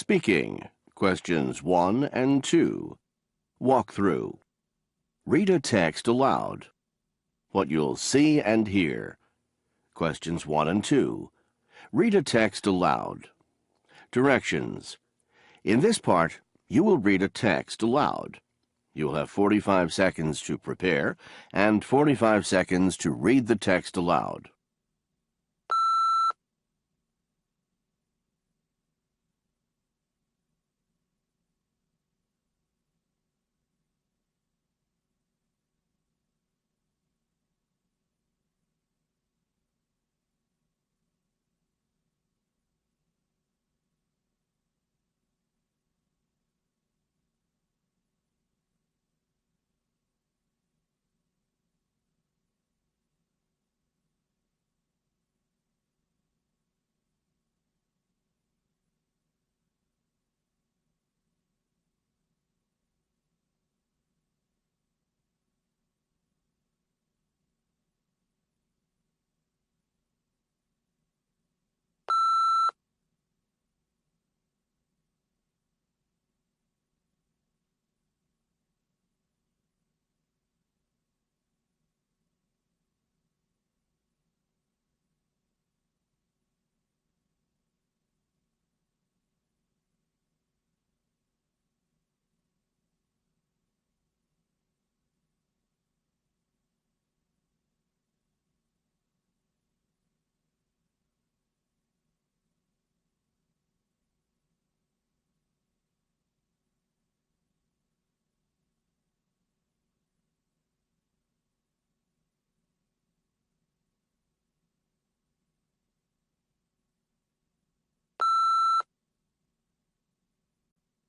Speaking. Questions 1 and 2. Walk through. Read a text aloud. What you'll see and hear. Questions 1 and 2. Read a text aloud. Directions. In this part, you will read a text aloud. You'll have 45 seconds to prepare and 45 seconds to read the text aloud.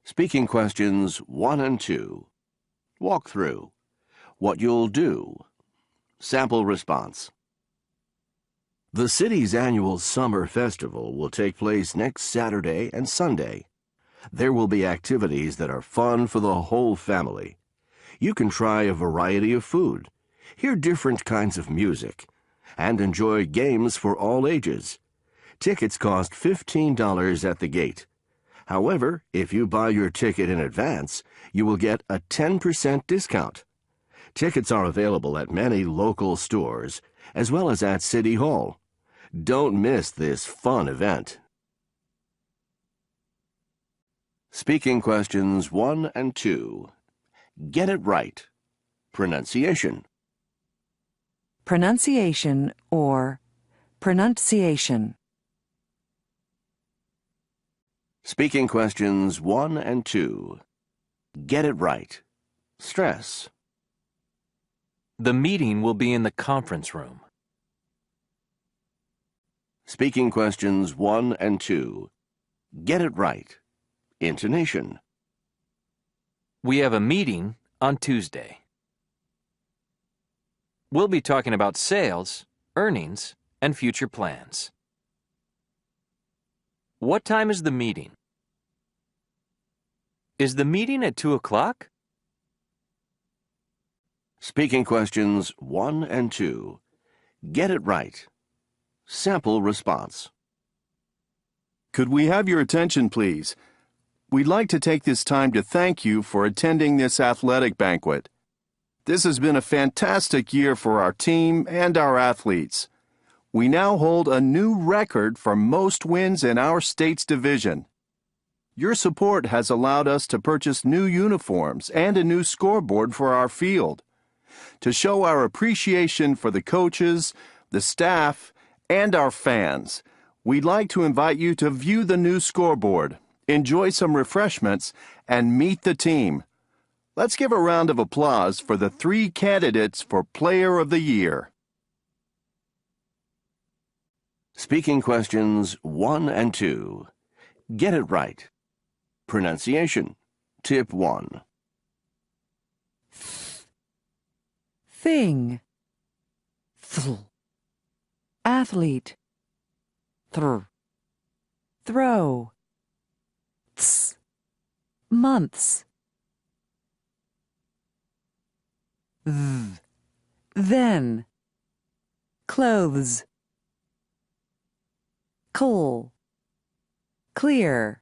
Speaking questions 1 and 2. Walk through. What you'll do. Sample response. The city's annual summer festival will take place next Saturday and Sunday. There will be activities that are fun for the whole family. You can try a variety of food, hear different kinds of music, and enjoy games for all ages. Tickets cost $15 at the gate. However, if you buy your ticket in advance, you will get a 10% discount. Tickets are available at many local stores, as well as at City Hall. Don't miss this fun event. Speaking questions 1 and 2. Get it right. Pronunciation. Pronunciation or pronunciation. Speaking questions 1 and 2. Get it right. Stress. The meeting will be in the conference room. Speaking questions 1 and 2. Get it right. Intonation. We have a meeting on Tuesday. We'll be talking about sales, earnings, and future plans. What time is the meeting? Is the meeting at 2 o'clock? Speaking questions 1 and 2. Get it right. Sample response. Could we have your attention, please? We'd like to take this time to thank you for attending this athletic banquet. This has been a fantastic year for our team and our athletes. We now hold a new record for most wins in our state's division. Your support has allowed us to purchase new uniforms and a new scoreboard for our field. To show our appreciation for the coaches, the staff, and our fans, we'd like to invite you to view the new scoreboard, enjoy some refreshments, and meet the team. Let's give a round of applause for the 3 candidates for Player of the Year. Speaking questions 1 and 2. Get it right. Pronunciation. Tip 1. Thing. Athlete. Throw. Months. Then. Clothes. Coal. Clear.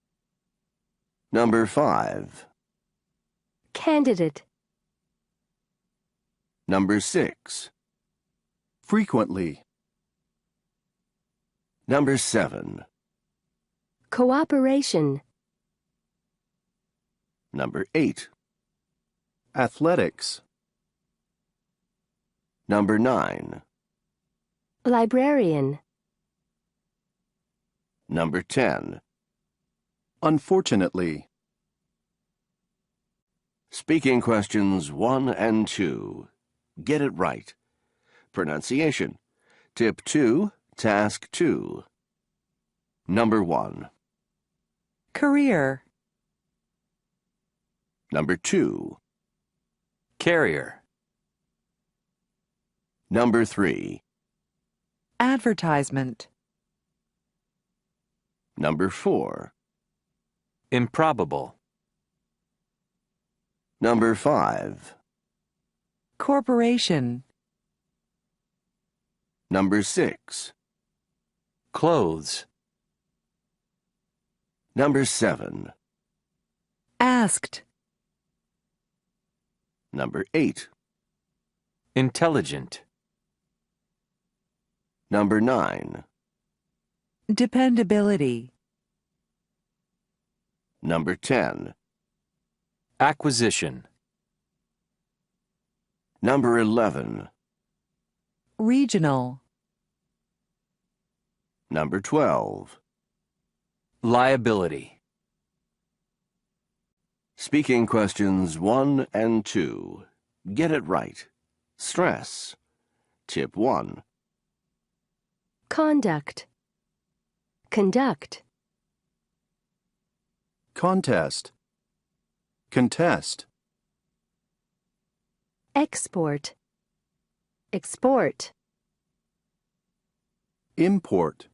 Number 5. candidate, Number 6. frequently, Number 7. cooperation, Number 8. athletics, Number 9. librarian, Number 10. unfortunately, Speaking questions 1 and 2. Get it right. Pronunciation. Tip 2, Task 2. Number 1. Career. Number 2. Carrier. Number 3. Advertisement. Number 4. Improbable. Number 5. Corporation. Number 6. Clothes. Number 7. Asked. Number 8. Intelligent. Number 9. Dependability. Number 10. Acquisition. Number 11. Regional. Number 12. Liability. Speaking questions 1 and 2. Get it right. Stress. Tip 1. conduct, conduct, contest, contest, export, export, import,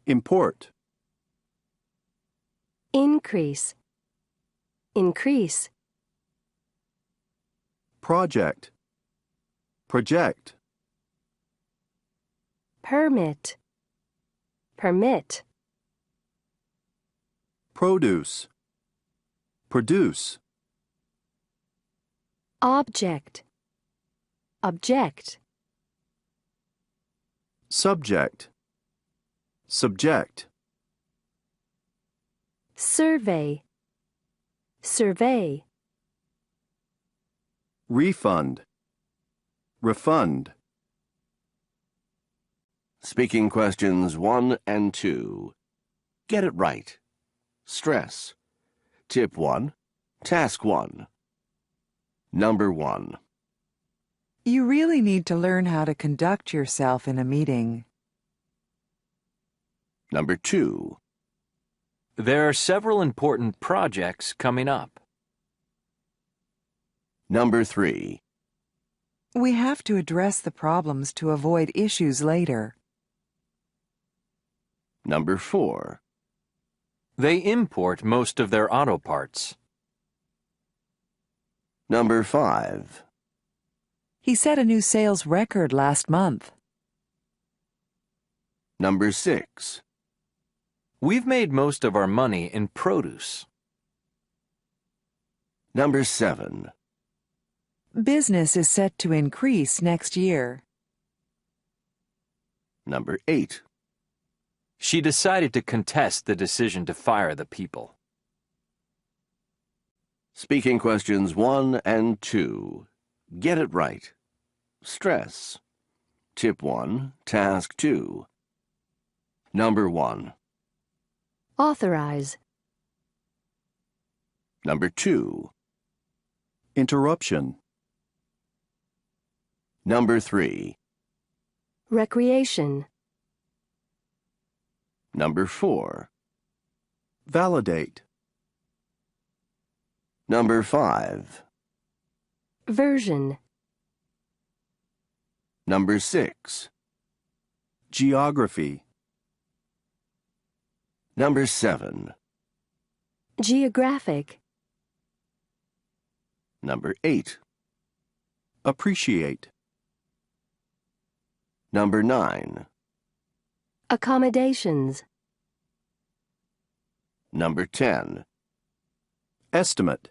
import, increase, increase, project, project, permit, permit, produce, produce, object, object, subject, subject, survey, survey, refund, refund, Speaking questions 1 and 2. Get it right. Stress. Tip 1. Task 1. Number 1. You really need to learn how to conduct yourself in a meeting. Number 2. There are several important projects coming up. Number 3. We have to address the problems to avoid issues later. Number 4. They import most of their auto parts. Number 5. He set a new sales record last month. Number 6. We've made most of our money in produce. Number 7. Business is set to increase next year. Number 8. She decided to contest the decision to fire the people. Speaking questions 1 and 2. Get it right. Stress. Tip 1. Task 2. Number 1. authorize, Number 2. interruption, Number 3. recreation, Number 4. validate, Number 5. version, Number 6. geography, Number 7. geographic, Number 8. appreciate, Number 9. accommodations, Number 10. estimate,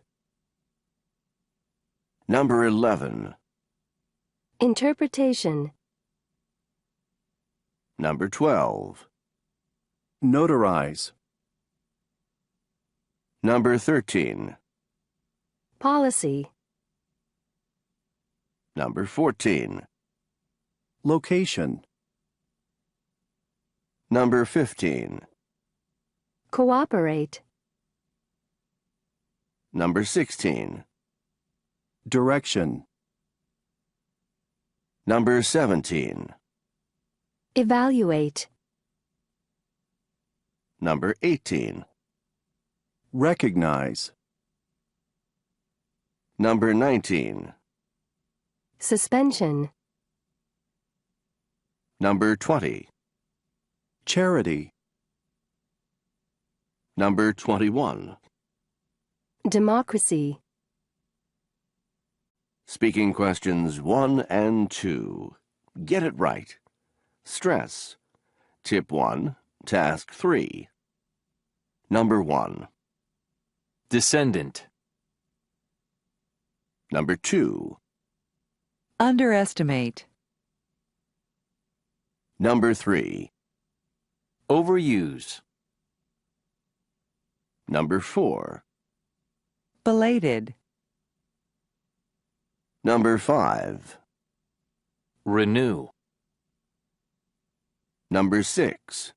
Number 11. Interpretation. Number 12. Notarize. Number 13. Policy. Number 14. Location. Number 15. Cooperate. Number 16. Direction. Number 17. Evaluate. Number 18. Recognize. Number 19. Suspension. Number 20. Charity. Number 21. Democracy. Speaking questions 1 and 2. Get it right. Stress. Tip 1, Task 3. Number 1. Descendant. Number 2. Underestimate. Number 3. Overuse. Number 4. Belated. Number 5. Renew. Number 6.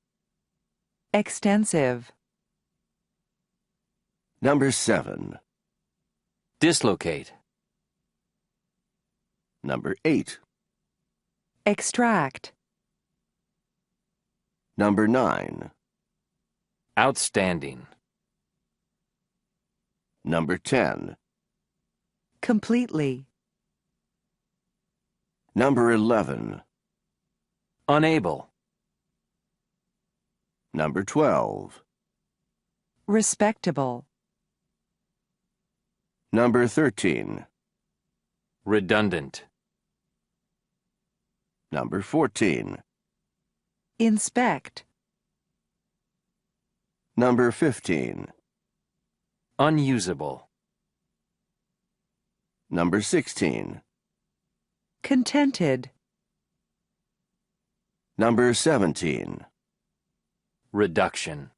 Extensive. Number 7. Dislocate. Number 8. Extract. Number 9. Outstanding. Number 10. Completely. Number 11. Unable. Number 12. Respectable. Number 13. Redundant. Number 14. Inspect. Number 15. Unusable. Number 16. Contented. Number 17. Reduction.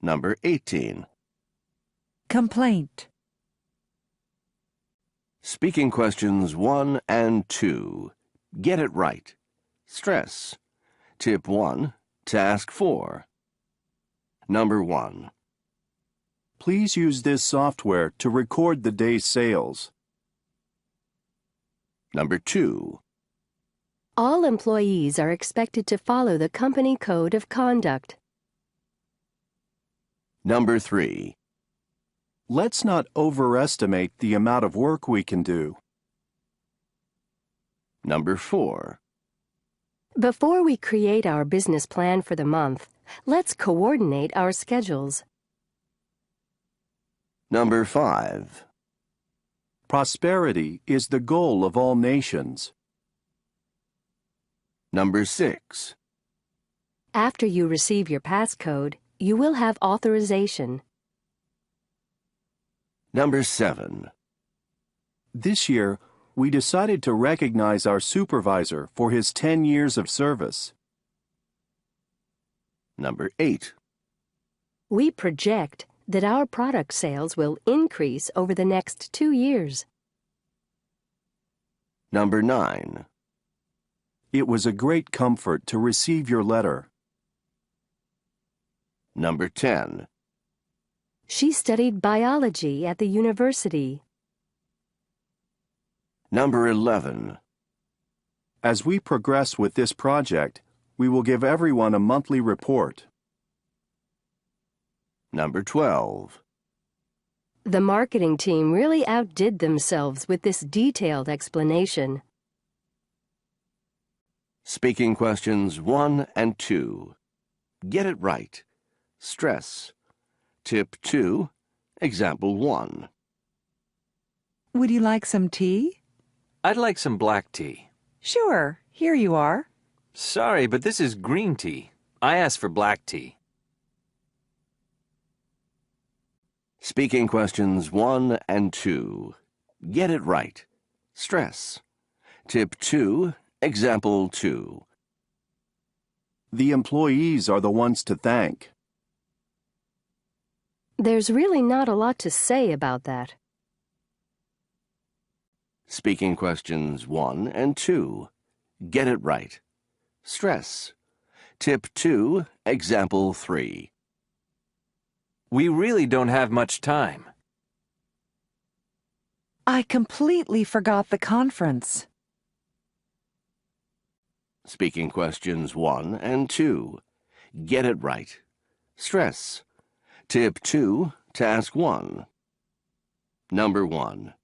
Number 18. Complaint. Speaking questions 1 and 2. Get it right. Stress. Tip 1, Task 4. Number 1. Please use this software to record the day's sales. Number 2. All employees are expected to follow the company code of conduct. Number 3. Let's not overestimate the amount of work we can do. Number 4. Before we create our business plan for the month, let's coordinate our schedules. Number 5. Prosperity is the goal of all nations. Number 6. After you receive your passcode, you will have authorization. Number 7. This year, we decided to recognize our supervisor for his 10 years of service. Number 8. We project that our product sales will increase over the next 2 years. Number 9. It was a great comfort to receive your letter. Number 10. She studied biology at the university. Number 11. As we progress with this project, we will give everyone a monthly report. Number 12. The marketing team really outdid themselves with this detailed explanation. Speaking questions 1 and 2. Get it right. Stress. Tip 2, Example 1. Would you like some tea? I'd like some black tea. Sure, here you are. Sorry, but this is green tea. I asked for black tea. Speaking questions 1 and 2. Get it right. Stress. Tip 2, example 2. The employees are the ones to thank. There's really not a lot to say about that. Speaking questions 1 and 2. Get it right. Stress. Tip 2, example 3. We really don't have much time. I completely forgot the conference. Speaking questions 1 and 2. Get it right. Stress. Tip 2, task 1. Number 1.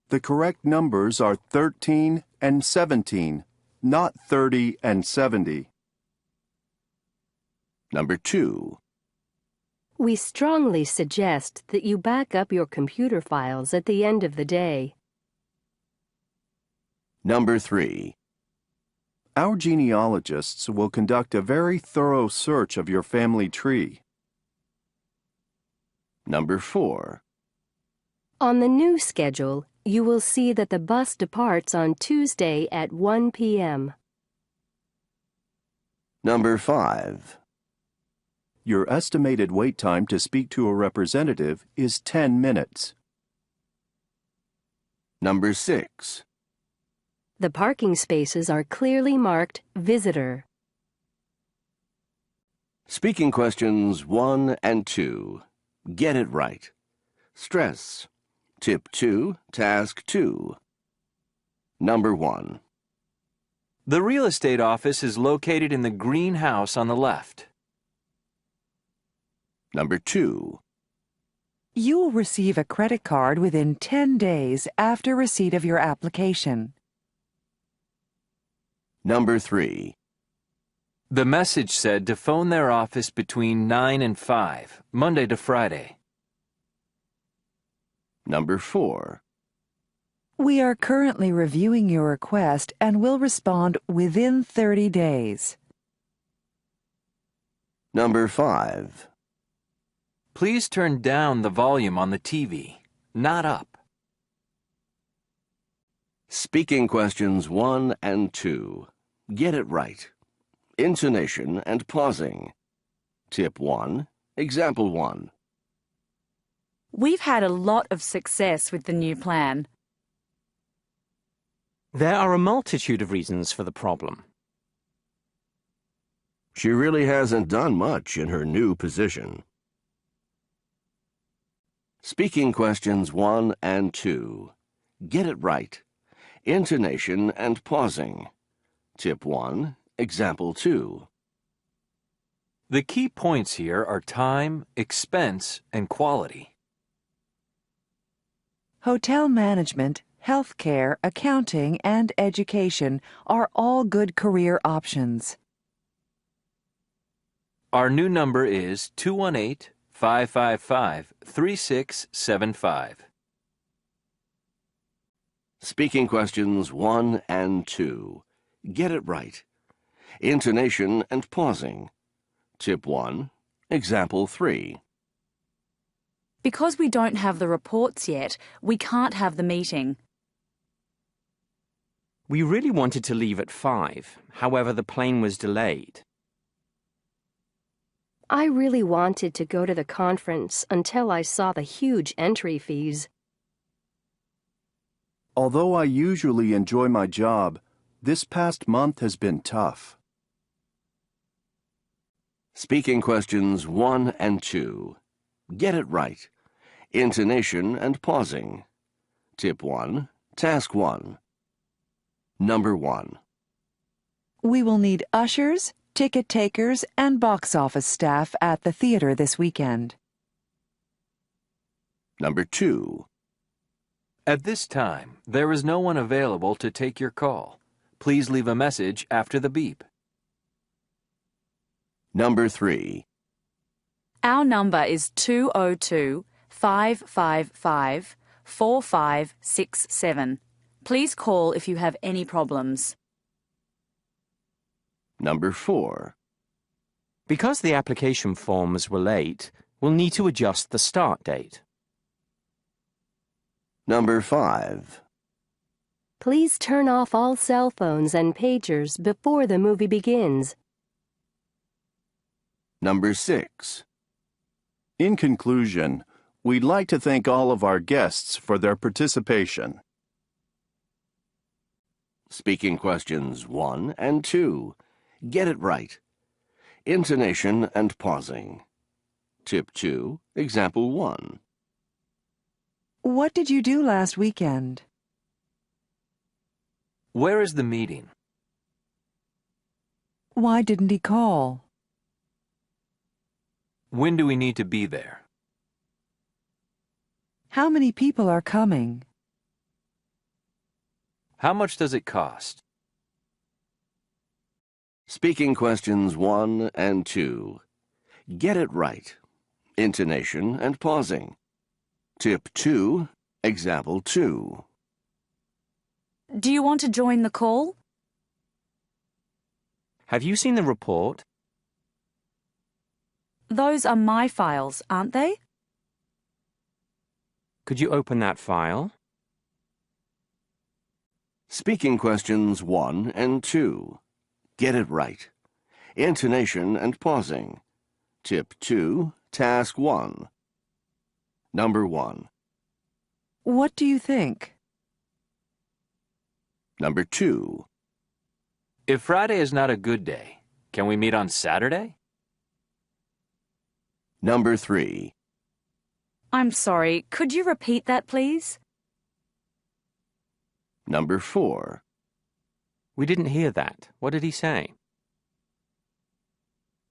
The correct numbers are 13 and 17, not 30 and 70. Number 2. We strongly suggest that you back up your computer files at the end of the day. Number 3. Our genealogists will conduct a very thorough search of your family tree. Number 4. On the new schedule, you will see that the bus departs on Tuesday at 1 p.m. Number 5. Your estimated wait time to speak to a representative is 10 minutes. Number 6. The parking spaces are clearly marked Visitor. Speaking questions 1 and 2. Get it right. Stress. Tip 2, task 2. Number 1. The real estate office is located in the green house on the left. Number 2. You will receive a credit card within 10 days after receipt of your application. Number 3. The message said to phone their office between 9 and 5, Monday to Friday. Number 4. We are currently reviewing your request and will respond within 30 days. Number 5. Please turn down the volume on the TV, not up. Speaking questions 1 and 2. Get it right. Intonation and pausing. Tip 1, example 1. We've had a lot of success with the new plan. There are a multitude of reasons for the problem. She really hasn't done much in her new position. Speaking questions 1 and 2. Get it right. Intonation and pausing. Tip 1, example 2. The key points here are time, expense, and quality. Hotel management, healthcare, accounting, and education are all good career options. Our new number is 218-555-3675. Speaking questions 1 and 2. Get it right. Intonation and pausing. Tip 1, example 3. Because we don't have the reports yet, we can't have the meeting. We really wanted to leave at 5, however the plane was delayed. I really wanted to go to the conference until I saw the huge entry fees. Although I usually enjoy my job, this past month has been tough. Speaking questions 1 and 2. Get it right. Intonation and pausing. Tip 1, task 1. Number 1. We will need ushers, ticket takers, and box office staff at the theater this weekend. Number 2. At this time, there is no one available to take your call. Please leave a message after the beep. Number 3. Our number is 202-555-4567. Please call if you have any problems. Number 4. Because the application forms were late, We'll need to adjust the start date. Number 5. Please turn off all cell phones and pagers before the movie begins. Number 6. In conclusion, we'd like to thank all of our guests for their participation. Speaking questions 1 and 2. Get it right. Intonation and pausing. Tip 2, example 1. What did you do last weekend? Where is the meeting? Why didn't he call? When do we need to be there? How many people are coming? How much does it cost? Speaking questions 1 and 2. Get it right. Intonation and pausing. Tip 2, example 2. Do you want to join the call? Have you seen the report? Those are my files, aren't they? Could you open that file? Speaking questions 1 and 2. Get it right. Intonation and pausing. Tip 2, task 1. Number 1. What do you think? Number 2. If Friday is not a good day, can we meet on Saturday? Number 3. I'm sorry, could you repeat that, please? Number 4. We didn't hear that. What did he say?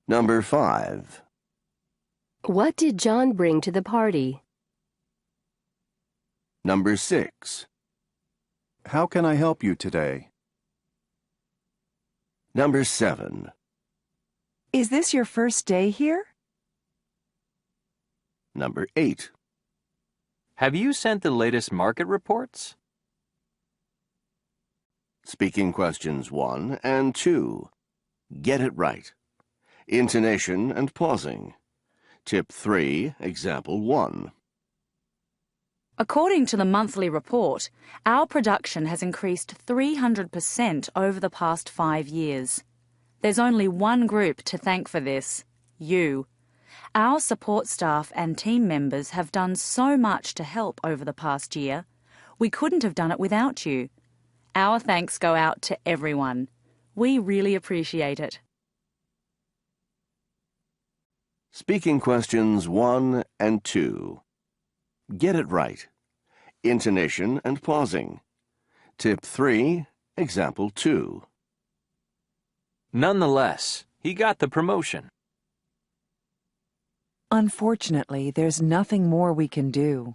Number 5. What did John bring to the party? Number 6. How can I help you today? Number 7. Is this your first day here? Number 8. Have you sent the latest market reports? Speaking questions 1 and 2. Get it right. Intonation and pausing. Tip 3, example 1. According to the monthly report, our production has increased 300% over the past 5 years. There's only one group to thank for this: you. Our support staff and team members have done so much to help over the past year. We couldn't have done it without you. Our thanks go out to everyone. We really appreciate it. Speaking questions 1 and 2. Get it right. Intonation and pausing. Tip 3, example 2. Nonetheless, he got the promotion. Unfortunately, there's nothing more we can do.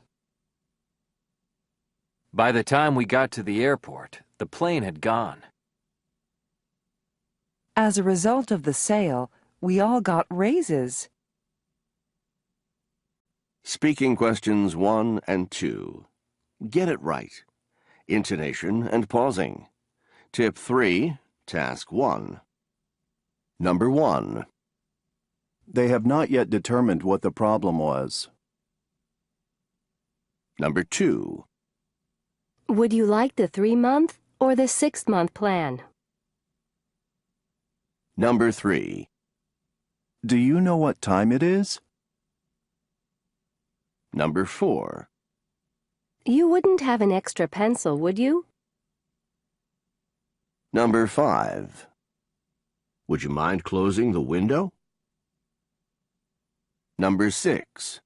By the time we got to the airport, the plane had gone. As a result of the sale, we all got raises. Speaking questions 1 and 2. Get it right. Intonation and pausing. Tip 3, task 1. Number 1. They have not yet determined what the problem was. Number 2. Would you like the 3-month or the 6-month plan? Number 3. Do you know what time it is? Number 4. You wouldn't have an extra pencil, would you? Number 5. Would you mind closing the window? Number 6.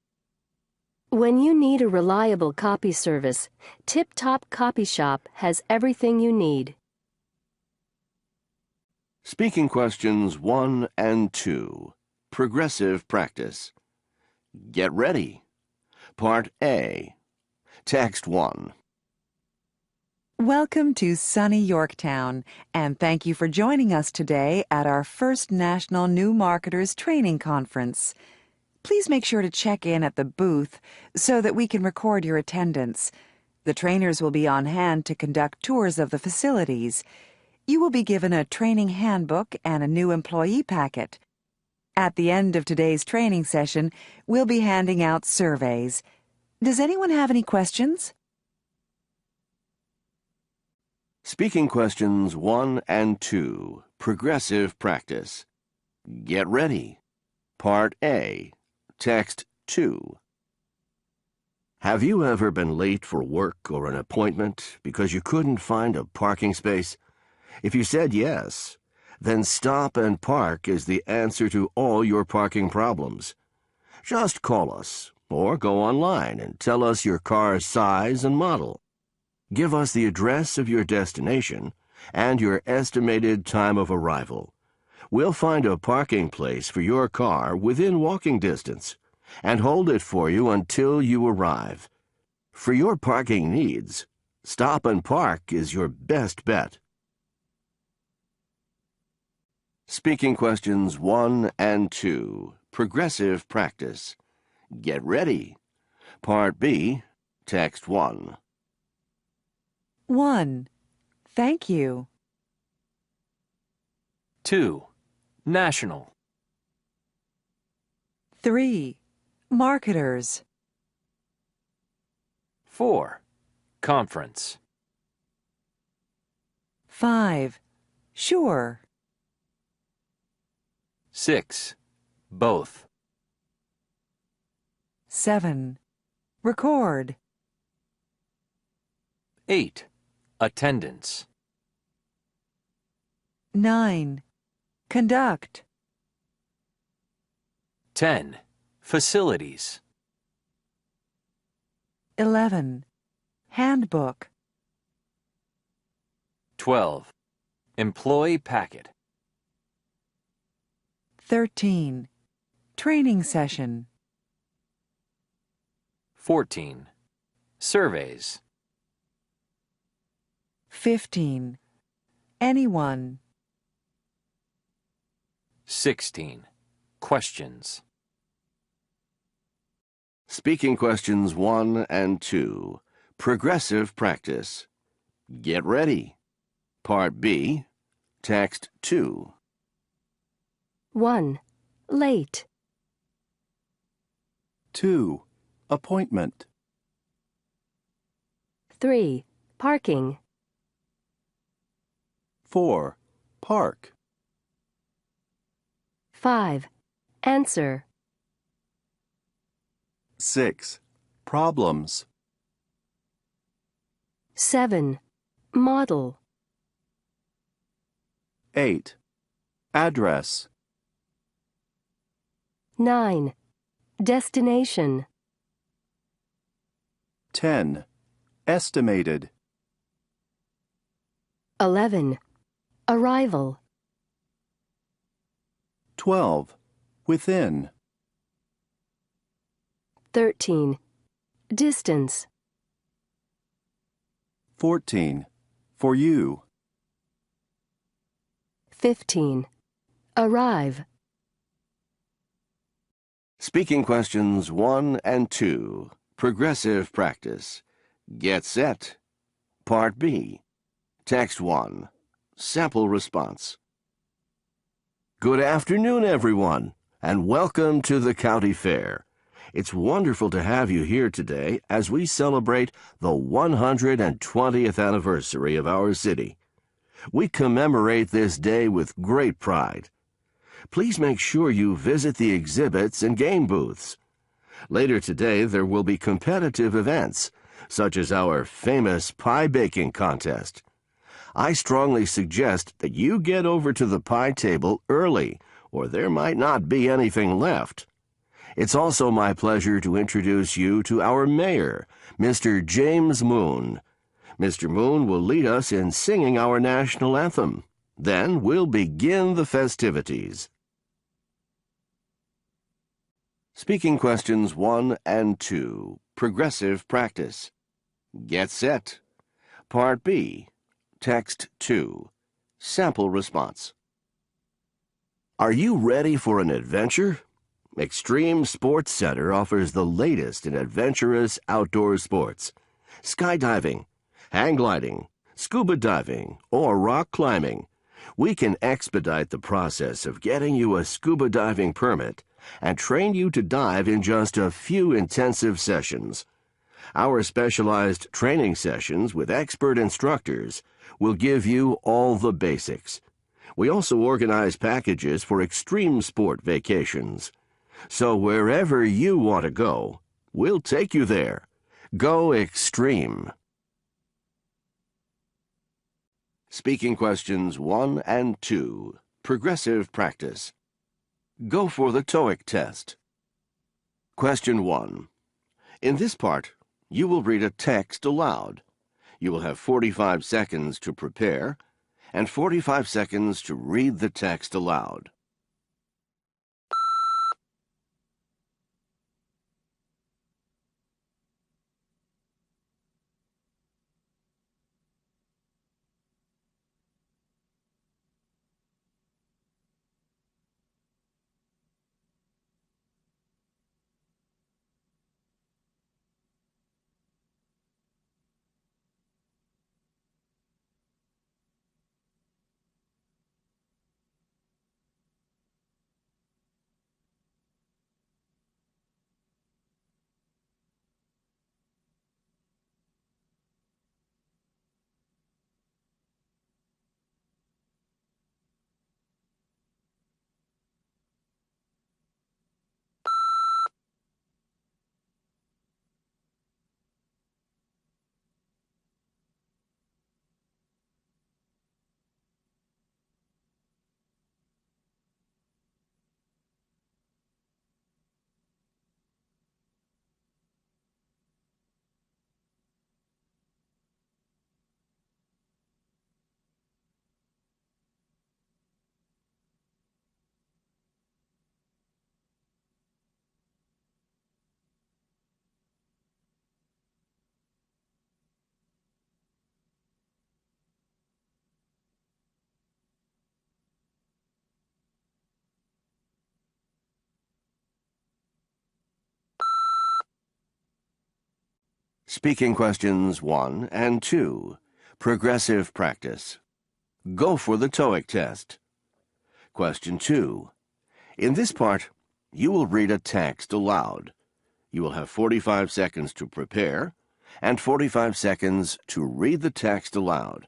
When you need a reliable copy service, Tip Top Copy Shop has everything you need. Speaking questions 1 and 2. Progressive practice. Get ready. Part A. Text 1. Welcome to sunny Yorktown, and thank you for joining us today at our first National New Marketers Training Conference. Please make sure to check in at the booth so that we can record your attendance. The trainers will be on hand to conduct tours of the facilities. You will be given a training handbook and a new employee packet. At the end of today's training session, we'll be handing out surveys. Does anyone have any questions? Speaking questions 1 and 2, progressive practice. Get ready. Part A, text 2. Have you ever been late for work or an appointment because you couldn't find a parking space? If you said yes, then Stop and Park is the answer to all your parking problems. Just call us or go online and tell us your car's size and model. Give us the address of your destination and your estimated time of arrival. We'll find a parking place for your car within walking distance and hold it for you until you arrive. For your parking needs, Stop and Park is your best bet. Speaking questions 1 and 2, progressive practice. Get ready. Part B, text 1. 1. Thank you. 2. National. 3. Marketers. 4. Conference. 5. Sure. 6. Both. 7. Record. 8. Attendance. 9. Conduct. 10. Facilities. 11. Handbook. 12. Employee packet. 13. Training session. 14. Surveys. 15. Anyone. 16. Questions. Speaking questions 1 and 2, progressive practice. Get ready. Part B, text 2. 1. Late. 2. Appointment. 3. Parking. 4. Park. 5. Answer. 6. Problems. 7. Model. 8. Address. 9. Destination. 10. Estimated. 11. Arrival. 12. Within. 13. Distance. 14. For you. 15. Arrive. Speaking questions 1 and 2, progressive practice. Get set. Part B, text 1, sample response. Good afternoon, everyone, and welcome to the County Fair. It's wonderful to have you here today as we celebrate the 120th anniversary of our city. We commemorate this day with great pride. Please make sure you visit the exhibits and game booths. Later today, there will be competitive events, such as our famous pie baking contest. I strongly suggest that you get over to the pie table early, or there might not be anything left. It's also my pleasure to introduce you to our mayor, Mr. James Moon. Mr. Moon will lead us in singing our national anthem. Then we'll begin the festivities. Speaking questions 1 and 2, progressive practice. Get set. Part B, text 2, sample response. Are you ready for an adventure? Extreme Sports Center offers the latest in adventurous outdoor sports. Skydiving, hang gliding, scuba diving, or rock climbing. We can expedite the process of getting you a scuba diving permit and train you to dive in just a few intensive sessions. Our specialized training sessions with expert instructors will give you all the basics. We also organize packages for extreme sport vacations. So wherever you want to go, we'll take you there. Go extreme. Speaking questions 1 and 2. Progressive practice. Go for the TOEIC test. Question 1. In this part, you will read a text aloud. You will have 45 seconds to prepare and 45 seconds to read the text aloud. Speaking questions 1 and 2. Progressive practice. Go for the TOEIC test. Question 2. In this part, you will read a text aloud. You will have 45 seconds to prepare and 45 seconds to read the text aloud.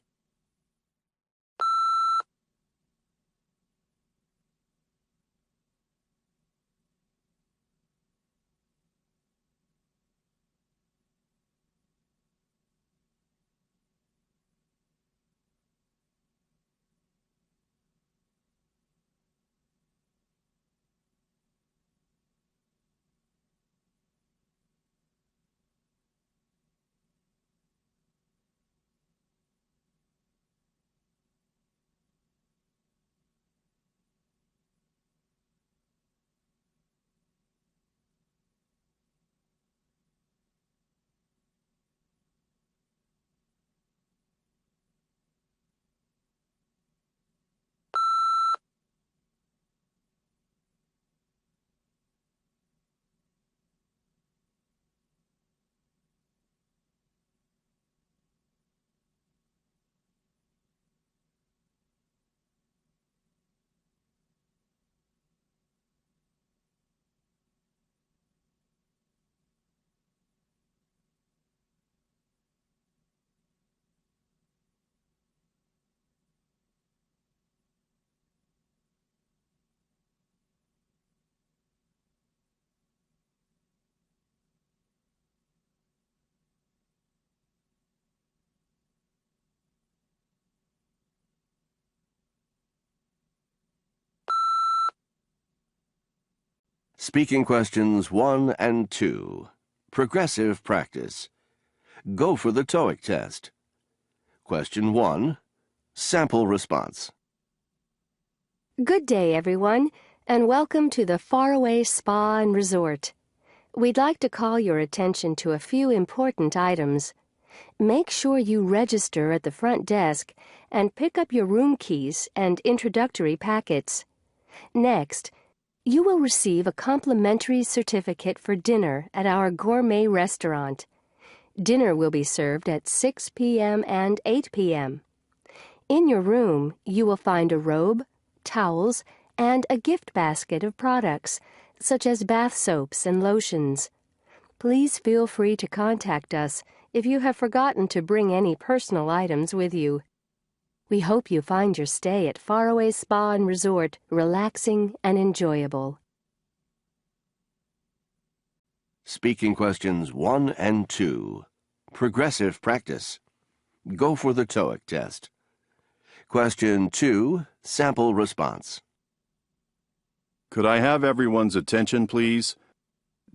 Speaking questions 1 and 2. Progressive practice. Go for the TOEIC test. Question 1. Sample response. Good day, everyone, and welcome to the Faraway Spa and Resort. We'd like to call your attention to a few important items. Make sure you register at the front desk and pick up your room keys and introductory packets. Next, you will receive a complimentary certificate for dinner at our gourmet restaurant. Dinner will be served at 6 p.m. and 8 p.m. In your room, you will find a robe, towels, and a gift basket of products, such as bath soaps and lotions. Please feel free to contact us if you have forgotten to bring any personal items with you. We hope you find your stay at Faraway Spa and Resort relaxing and enjoyable. Speaking questions 1 and 2. Progressive practice. Go for the TOEIC test. Question 2, sample response. Could I have everyone's attention, please?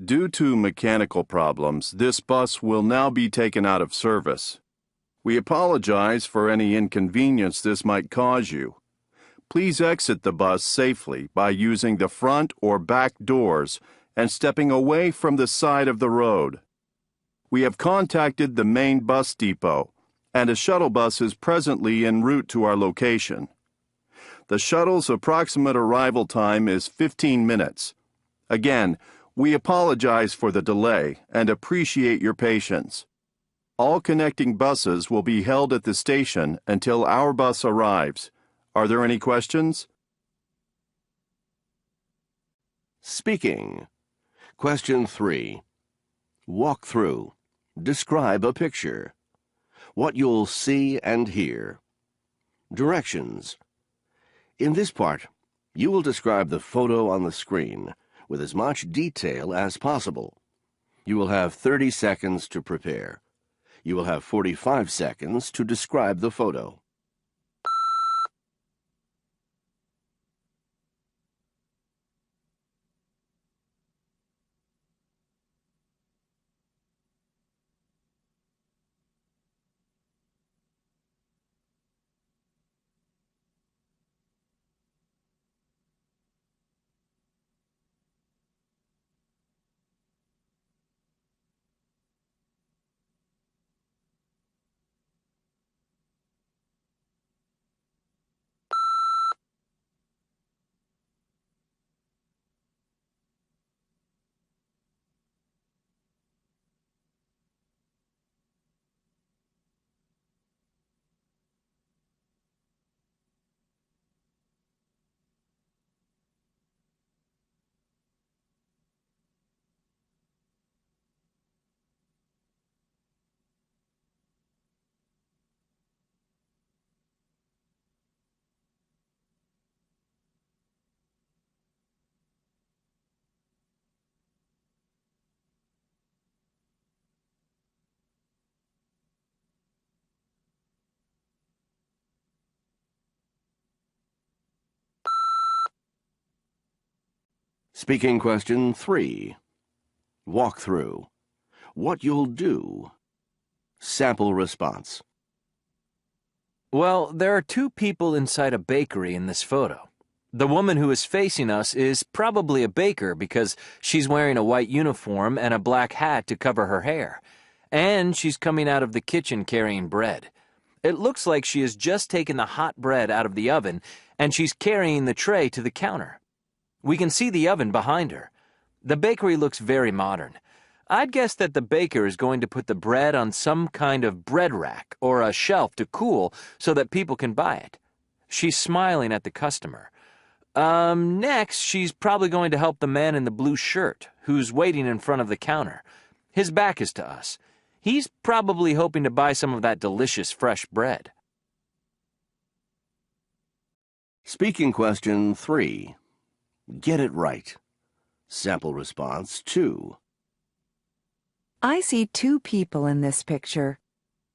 Due to mechanical problems, this bus will now be taken out of service. We apologize for any inconvenience this might cause you. Please exit the bus safely by using the front or back doors and stepping away from the side of the road. We have contacted the main bus depot, and a shuttle bus is presently en route to our location. The shuttle's approximate arrival time is 15 minutes. Again, we apologize for the delay and appreciate your patience. All connecting buses will be held at the station until our bus arrives. Are there any questions? Speaking. Question 3. Walk through. Describe a picture. What you'll see and hear. Directions. In this part, you will describe the photo on the screen with as much detail as possible. You will have 30 seconds to prepare. You will have 45 seconds to describe the photo. Speaking question 3. Walk through. What you'll do. Sample response. Well, there are two people inside a bakery in this photo. The woman who is facing us is probably a baker because she's wearing a white uniform and a black hat to cover her hair. And she's coming out of the kitchen carrying bread. It looks like she has just taken the hot bread out of the oven and she's carrying the tray to the counter. We can see the oven behind her. The bakery looks very modern. I'd guess that the baker is going to put the bread on some kind of bread rack or a shelf to cool so that people can buy it. She's smiling at the customer. Next, she's probably going to help the man in the blue shirt who's waiting in front of the counter. His back is to us. He's probably hoping to buy some of that delicious fresh bread. Speaking question 3. Get it right. Sample response 2. I see two people in this picture.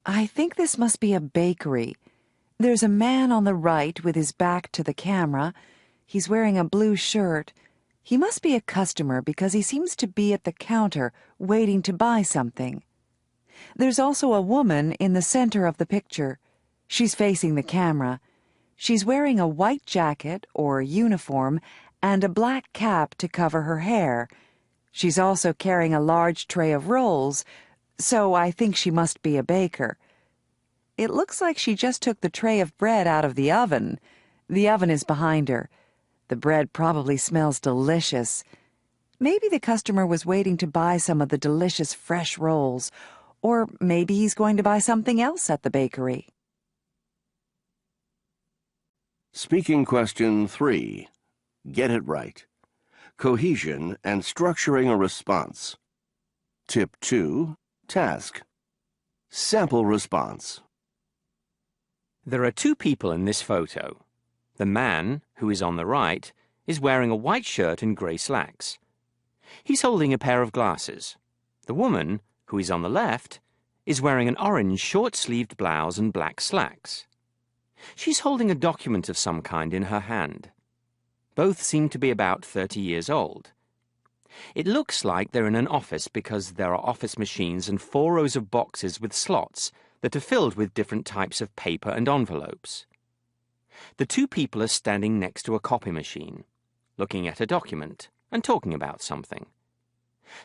I think this must be a bakery. There's a man on the right with his back to the camera. He's wearing a blue shirt. He must be a customer because he seems to be at the counter waiting to buy something. There's also a woman in the center of the picture. She's facing the camera. She's wearing a white jacket or uniform and a black cap to cover her hair. She's also carrying a large tray of rolls, so I think she must be a baker. It looks like she just took the tray of bread out of the oven. The oven is behind her. The bread probably smells delicious. Maybe the customer was waiting to buy some of the delicious fresh rolls, or maybe he's going to buy something else at the bakery. Speaking question 3. Get it right. Cohesion and structuring a response. Tip 2. Task. Sample response. There are two people in this photo. The man, who is on the right, is wearing a white shirt and grey slacks. He's holding a pair of glasses. The woman, who is on the left, is wearing an orange short-sleeved blouse and black slacks. She's holding a document of some kind in her hand. Both seem to be about 30 years old. It looks like they're in an office because there are office machines and 4 rows of boxes with slots that are filled with different types of paper and envelopes. The two people are standing next to a copy machine, looking at a document and talking about something.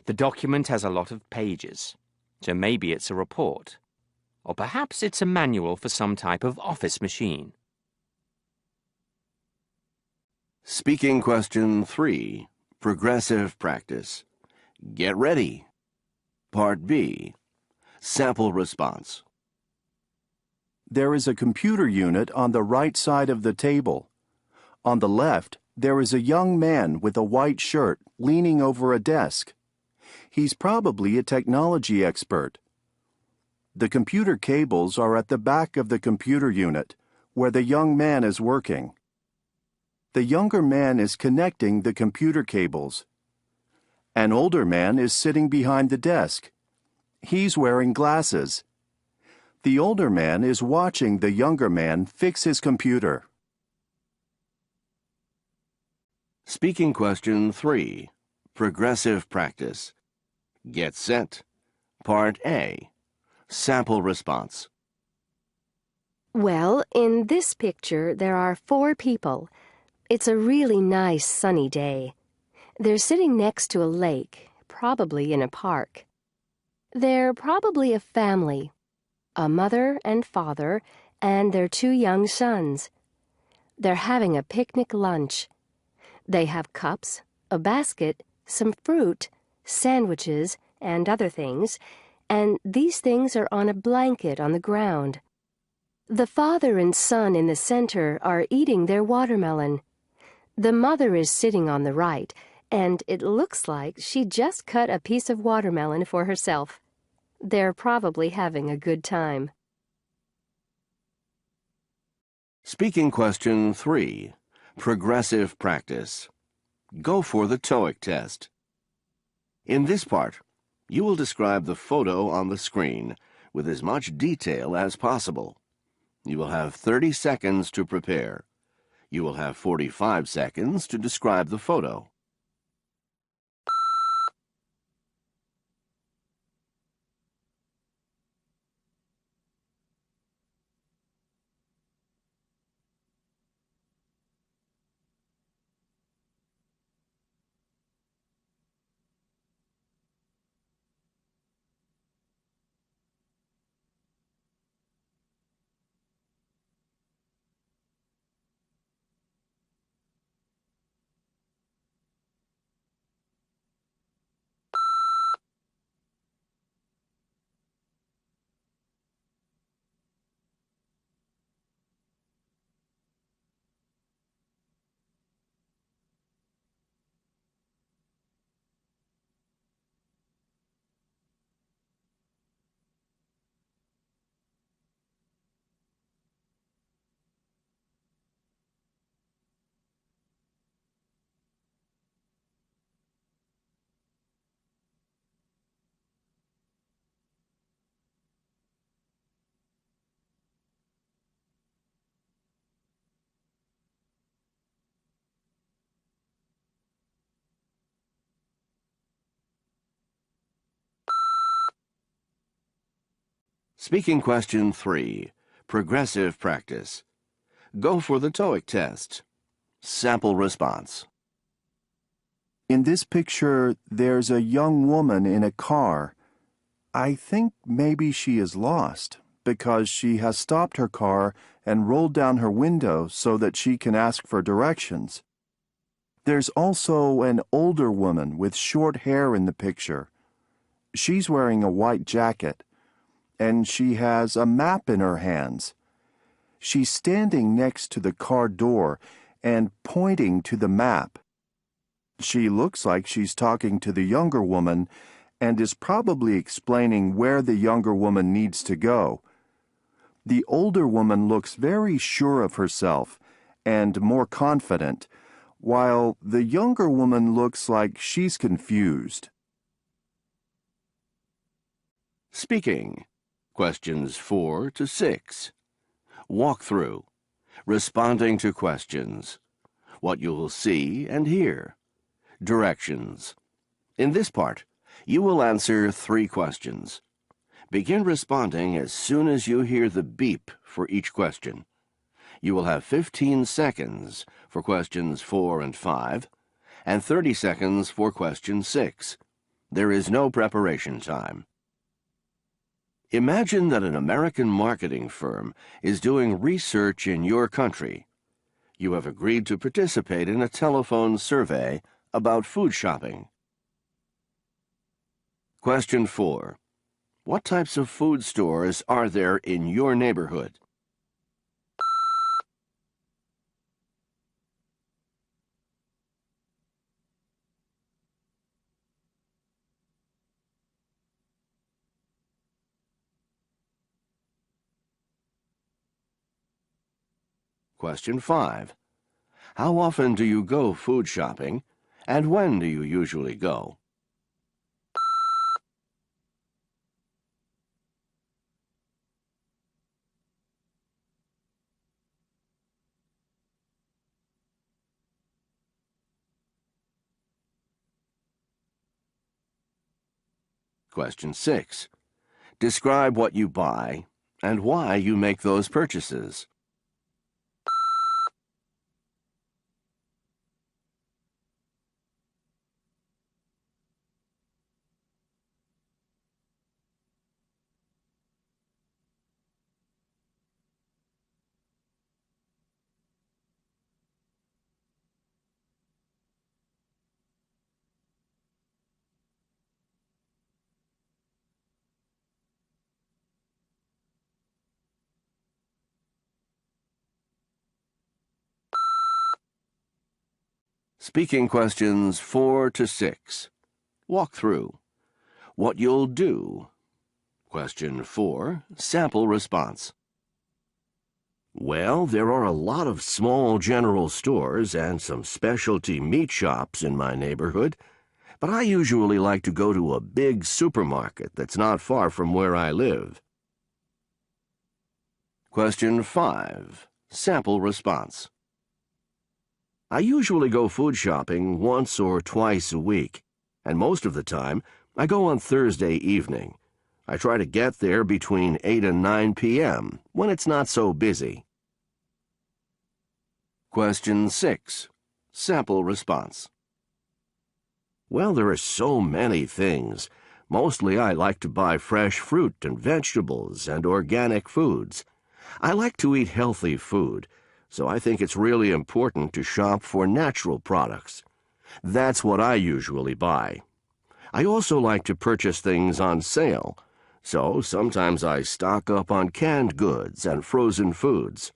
The document has a lot of pages, so maybe it's a report. Or perhaps it's a manual for some type of office machine. Speaking question 3. Progressive practice. Get ready. Part B. Sample response. There is a computer unit on the right side of the table. On the left, there is a young man with a white shirt leaning over a desk. He's probably a technology expert. The computer cables are at the back of the computer unit, where the young man is working. The younger man is connecting the computer cables. An older man is sitting behind the desk. He's wearing glasses. The older man is watching the younger man fix his computer. Speaking question 3. Progressive practice. Get set. Part A. Sample response. Well, in this picture, there are 4 people. It's a really nice sunny day. They're sitting next to a lake, probably in a park. They're probably a family, a mother and father, and their 2 young sons. They're having a picnic lunch. They have cups, a basket, some fruit, sandwiches, and other things, and these things are on a blanket on the ground. The father and son in the center are eating their watermelon. The mother is sitting on the right, and it looks like she just cut a piece of watermelon for herself. They're probably having a good time. Speaking question 3. Progressive practice. Go for the TOEIC test. In this part, you will describe the photo on the screen with as much detail as possible. You will have 30 seconds to prepare. You will have 45 seconds to describe the photo. Speaking question 3. Progressive practice. Go for the TOEIC test. Sample response. In this picture, there's a young woman in a car. I think maybe she is lost because she has stopped her car and rolled down her window so that she can ask for directions. There's also an older woman with short hair in the picture. She's wearing a white jacket, and she has a map in her hands. She's standing next to the car door and pointing to the map. She looks like she's talking to the younger woman and is probably explaining where the younger woman needs to go. The older woman looks very sure of herself and more confident, while the younger woman looks like she's confused. Speaking. Questions 4 to 6. Walk through. Responding to questions. What you'll see and hear. Directions. In this part, you will answer 3 questions. Begin responding as soon as you hear the beep for each question. You will have 15 seconds for questions 4 and 5, and 30 seconds for question 6. There is no preparation time. Imagine that an American marketing firm is doing research in your country. You have agreed to participate in a telephone survey about food shopping. Question 4. What types of food stores are there in your neighborhood? Question 5. How often do you go food shopping, and when do you usually go? Question 6. Describe what you buy and why you make those purchases. Speaking questions 4 to 6. Walk through. What you'll do. Question 4. Sample response. Well, there are a lot of small general stores and some specialty meat shops in my neighborhood, but I usually like to go to a big supermarket that's not far from where I live. Question 5. Sample response. I usually go food shopping once or twice a week, and most of the time I go on Thursday evening. I try to get there between 8 and 9 p.m. when it's not so busy. Question 6. Sample response. Well, there are so many things. Mostly I like to buy fresh fruit and vegetables and organic foods. I like to eat healthy food, so I think it's really important to shop for natural products. That's what I usually buy. I also like to purchase things on sale, so sometimes I stock up on canned goods and frozen foods.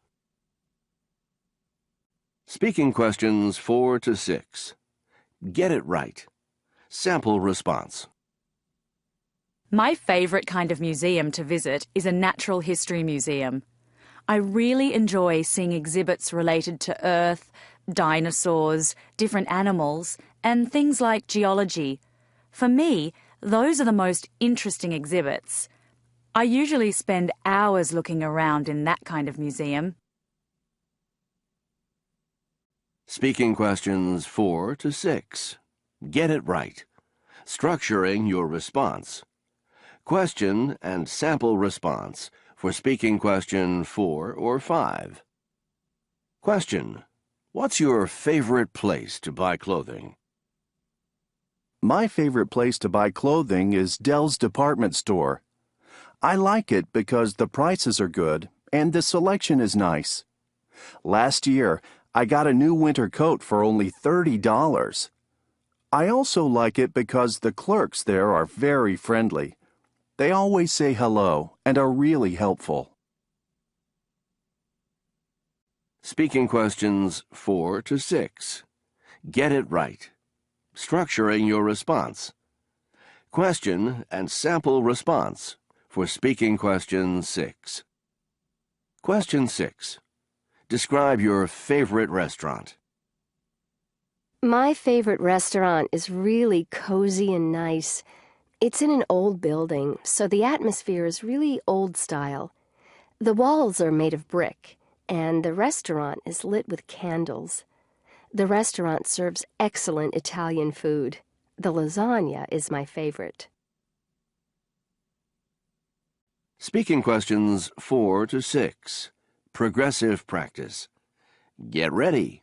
Speaking questions 4 to 6. Get it right. Sample response. My favourite kind of museum to visit is a natural history museum. I really enjoy seeing exhibits related to Earth, dinosaurs, different animals, and things like geology. For me, those are the most interesting exhibits. I usually spend hours looking around in that kind of museum. Speaking questions 4 to 6. Get it right. Structuring your response. Question and sample response for speaking question 4 or 5. Question. What's your favorite place to buy clothing? My favorite place to buy clothing is Dell's department store. I like it because the prices are good and the selection is nice. Last year, I got a new winter coat for only $30. I also like it because the clerks there are very friendly. They always say hello and are really helpful. Speaking questions 4 to 6. Get it right. Structuring your response. Question and sample response for speaking question 6. Question 6. Describe your favorite restaurant. My favorite restaurant is really cozy and nice. It's in an old building, so the atmosphere is really old style. The walls are made of brick, and the restaurant is lit with candles. The restaurant serves excellent Italian food. The lasagna is my favorite. Speaking questions 4 to 6. Progressive practice. Get ready.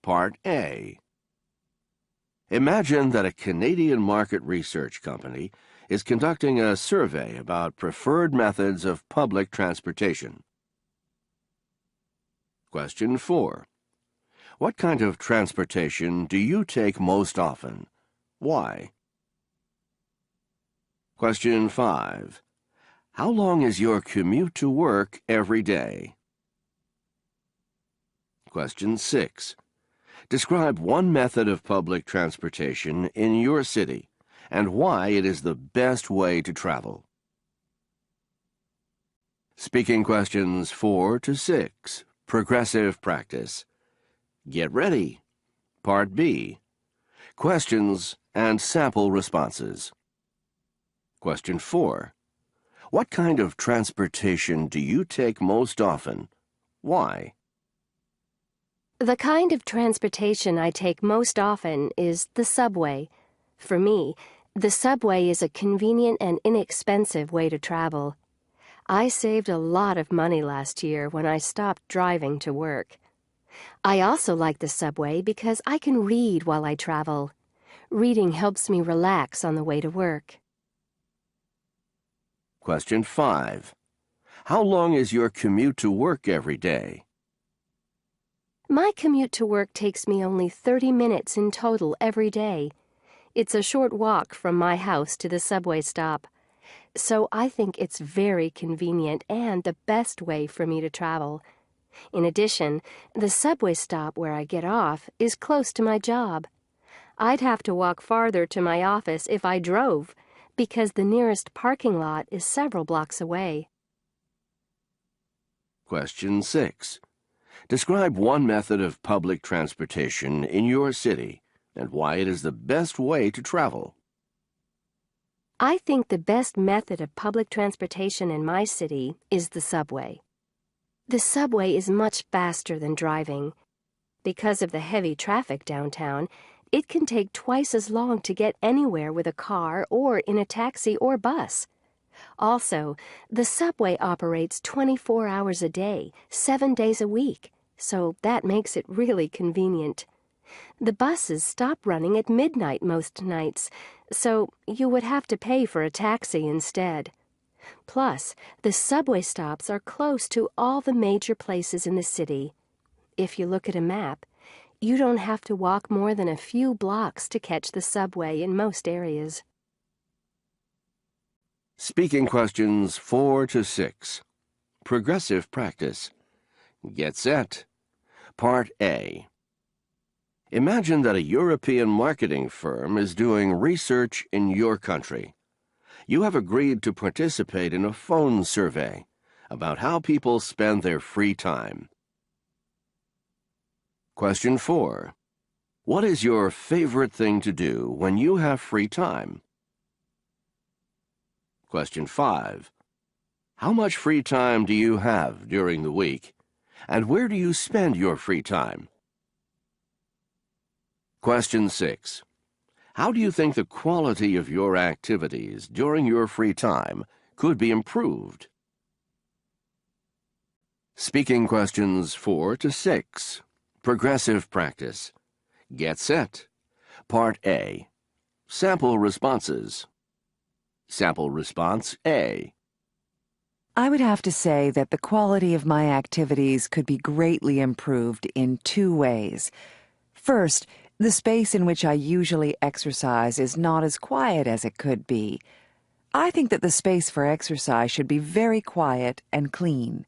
Part A. Imagine that a Canadian market research company is conducting a survey about preferred methods of public transportation. Question 4. What kind of transportation do you take most often? Why? Question 5. How long is your commute to work every day? Question 6. Describe one method of public transportation in your city and why it is the best way to travel. Speaking questions 4 to 6. Progressive practice. Get ready. Part B. Questions and sample responses. Question 4. What kind of transportation do you take most often? Why? The kind of transportation I take most often is the subway. For me, the subway is a convenient and inexpensive way to travel. I saved a lot of money last year when I stopped driving to work. I also like the subway because I can read while I travel. Reading helps me relax on the way to work. Question 5. How long is your commute to work every day? My commute to work takes me only 30 minutes in total every day. It's a short walk from my house to the subway stop. So I think it's very convenient and the best way for me to travel. In addition, the subway stop where I get off is close to my job. I'd have to walk farther to my office if I drove, because the nearest parking lot is several blocks away. Question 6. Describe one method of public transportation in your city and why it is the best way to travel. I think the best method of public transportation in my city is the subway. The subway is much faster than driving. Because of the heavy traffic downtown, it can take twice as long to get anywhere with a car or in a taxi or bus. Also, the subway operates 24 hours a day, 7 days a week, so that makes it really convenient. The buses stop running at midnight most nights, so you would have to pay for a taxi instead. Plus, the subway stops are close to all the major places in the city. If you look at a map, you don't have to walk more than a few blocks to catch the subway in most areas. Speaking questions 4 to 6. Progressive practice. Get set. Part A. Imagine that a European marketing firm is doing research in your country. You have agreed to participate in a phone survey about how people spend their free time. Question 4. What is your favorite thing to do when you have free time? Question 5. How much free time do you have during the week, and where do you spend your free time? Question 6. How do you think the quality of your activities during your free time could be improved? Speaking questions 4 to 6. Progressive practice. Get set. Part A. Sample responses. Sample response A. I would have to say that the quality of my activities could be greatly improved in 2 ways. First, the space in which I usually exercise is not as quiet as it could be. I think that the space for exercise should be very quiet and clean.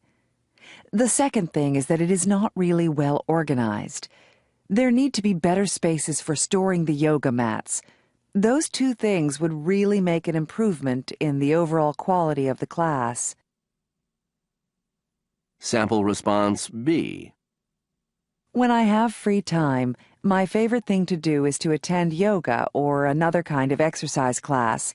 The second thing is that it is not really well organized. There need to be better spaces for storing the yoga mats. Those two things would really make an improvement in the overall quality of the class. Sample response B. When I have free time, my favorite thing to do is to attend yoga or another kind of exercise class.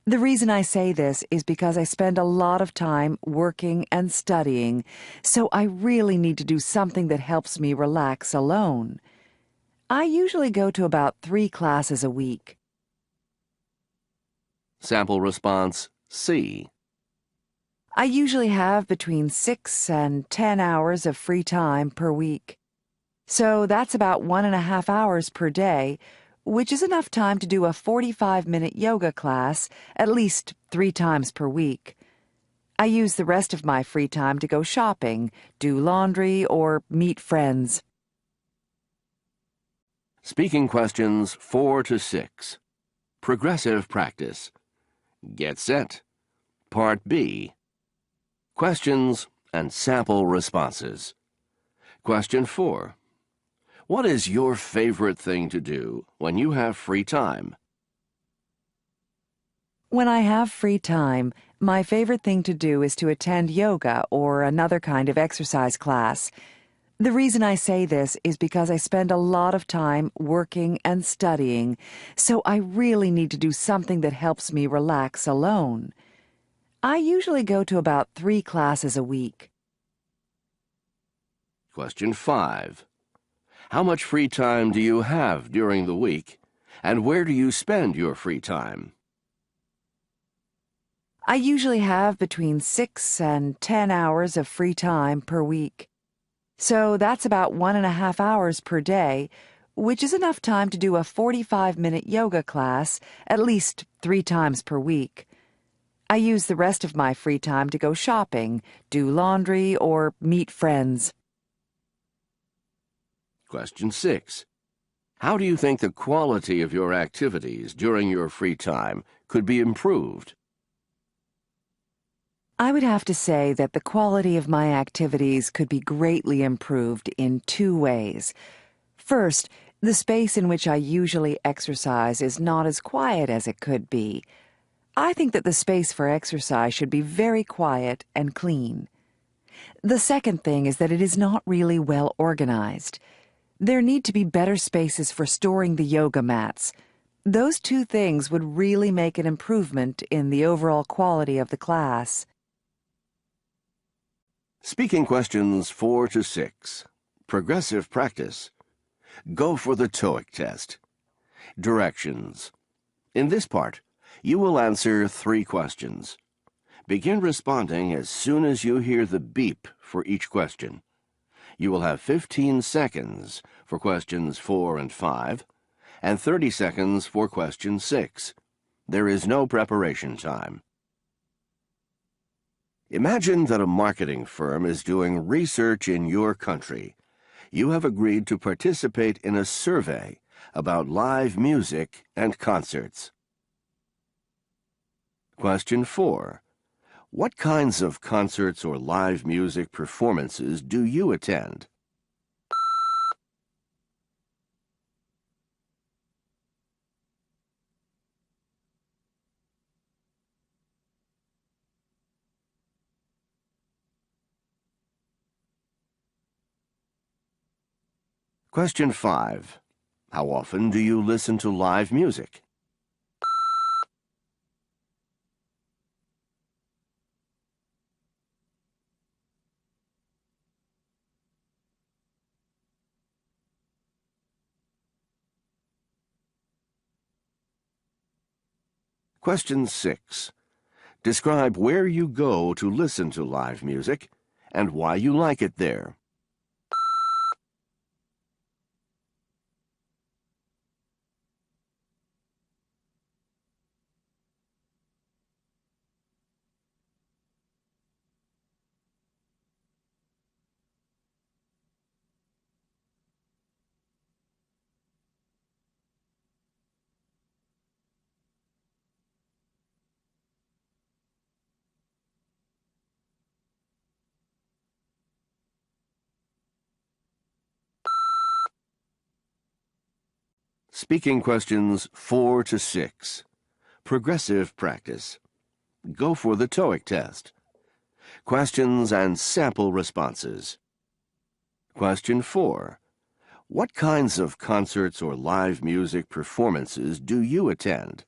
The reason I say this is because I spend a lot of time working and studying, so I really need to do something that helps me relax alone. I usually go to about 3 classes a week. Sample response C. I usually have between 6 and 10 hours of free time per week. So that's about 1.5 hours per day, which is enough time to do a 45-minute yoga class at least 3 times per week. I use the rest of my free time to go shopping, do laundry, or meet friends. Speaking questions 4 to 6. Progressive practice. Get set. Part B. Questions and sample responses. Question 4. What is your favorite thing to do when you have free time? When I have free time, my favorite thing to do is to attend yoga or another kind of exercise class. The reason I say this is because I spend a lot of time working and studying, so I really need to do something that helps me relax alone. I usually go to about 3 classes a week. Question 5. How much free time do you have during the week, and where do you spend your free time? I usually have between 6 and 10 hours of free time per week. So that's about 1.5 hours per day, which is enough time to do a 45-minute yoga class at least 3 times per week. I use the rest of my free time to go shopping, do laundry, or meet friends. Question 6. How do you think the quality of your activities during your free time could be improved? I would have to say that the quality of my activities could be greatly improved in 2 ways. First, the space in which I usually exercise is not as quiet as it could be. I think that the space for exercise should be very quiet and clean. The second thing is that it is not really well organized. There need to be better spaces for storing the yoga mats. Those two things would really make an improvement in the overall quality of the class. Speaking questions 4 to 6. Progressive practice. Go for the TOEIC test. Directions. In this part, you will answer 3 questions. Begin responding as soon as you hear the beep for each question. You will have 15 seconds for questions 4 and 5, and 30 seconds for question 6. There is no preparation time. Imagine that a marketing firm is doing research in your country. You have agreed to participate in a survey about live music and concerts. Question 4. What kinds of concerts or live music performances do you attend? Question 5. How often do you listen to live music? Question 6. Describe where you go to listen to live music and why you like it there. Speaking questions 4 to 6. Progressive practice. Go for the TOEIC test. Questions and sample responses. Question 4. What kinds of concerts or live music performances do you attend?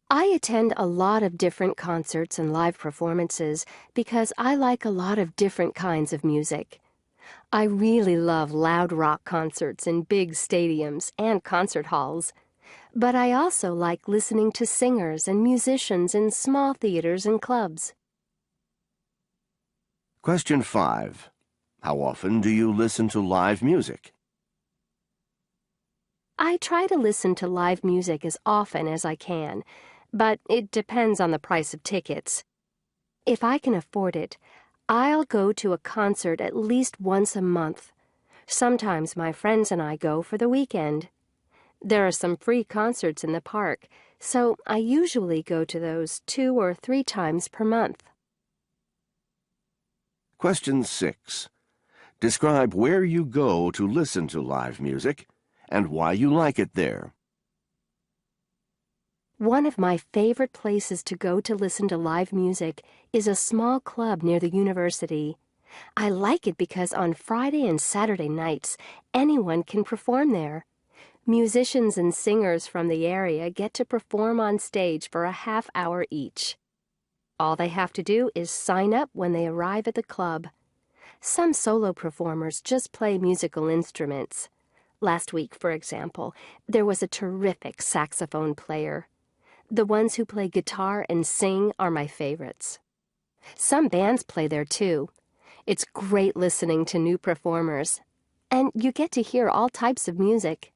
I attend a lot of different concerts and live performances because I like a lot of different kinds of music. I really love loud rock concerts in big stadiums and concert halls. But I also like listening to singers and musicians in small theaters and clubs. Question 5. How often do you listen to live music? I try to listen to live music as often as I can, but it depends on the price of tickets. If I can afford it, I'll go to a concert at least once a month. Sometimes my friends and I go for the weekend. There are some free concerts in the park, so I usually go to those 2 or 3 times per month. Question 6. Describe where you go to listen to live music and why you like it there. One of my favorite places to go to listen to live music is a small club near the university. I like it because on Friday and Saturday nights, anyone can perform there. Musicians and singers from the area get to perform on stage for a half hour each. All they have to do is sign up when they arrive at the club. Some solo performers just play musical instruments. Last week, for example, there was a terrific saxophone player. The ones who play guitar and sing are my favorites. Some bands play there too. It's great listening to new performers, and you get to hear all types of music.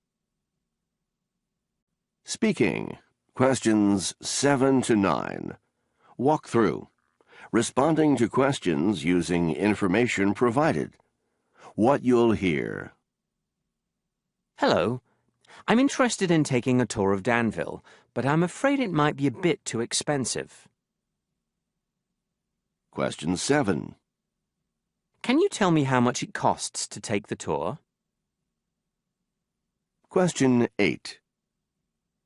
Speaking. Questions 7 to 9. Walk through. Responding to questions using information provided. What you'll hear. Hello. I'm interested in taking a tour of Danville, but I'm afraid it might be a bit too expensive. Question 7. Can you tell me how much it costs to take the tour? Question 8.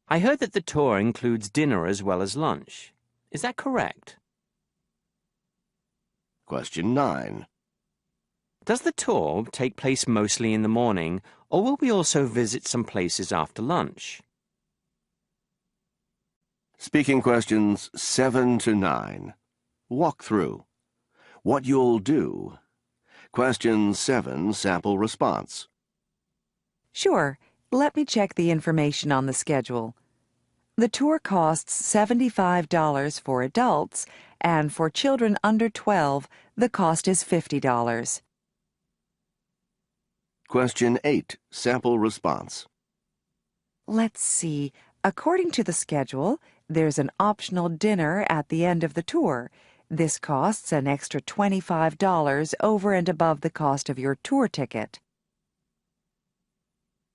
I heard that the tour includes dinner as well as lunch. Is that correct? Question 9. Does the tour take place mostly in the morning, or will we also visit some places after lunch? Speaking questions 7 to 9. Walk through. What you'll do. Question 7, sample response. Sure. Let me check the information on the schedule. The tour costs $75 for adults, and for children under 12, the cost is $50. Question 8, sample response. Let's see. According to the schedule, there's an optional dinner at the end of the tour. This costs an extra $25 over and above the cost of your tour ticket.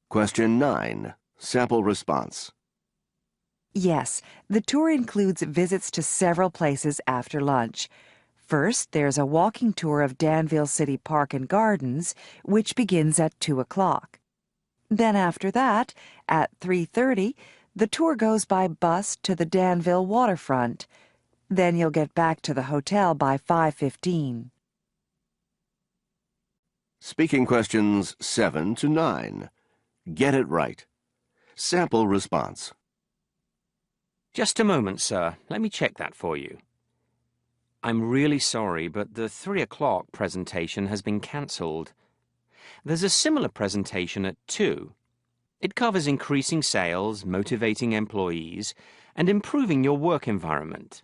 Question 9, sample response. Yes, the tour includes visits to several places after lunch. First, there's a walking tour of Danville City Park and Gardens, which begins at 2 o'clock. Then after that, at 3:30, the tour goes by bus to the Danville waterfront. Then you'll get back to the hotel by 5:15. Speaking questions 7 to 9. Get it right. Sample response. Just a moment, sir. Let me check that for you. I'm really sorry, but the 3 o'clock presentation has been cancelled. There's a similar presentation at 2. It covers increasing sales, motivating employees, and improving your work environment.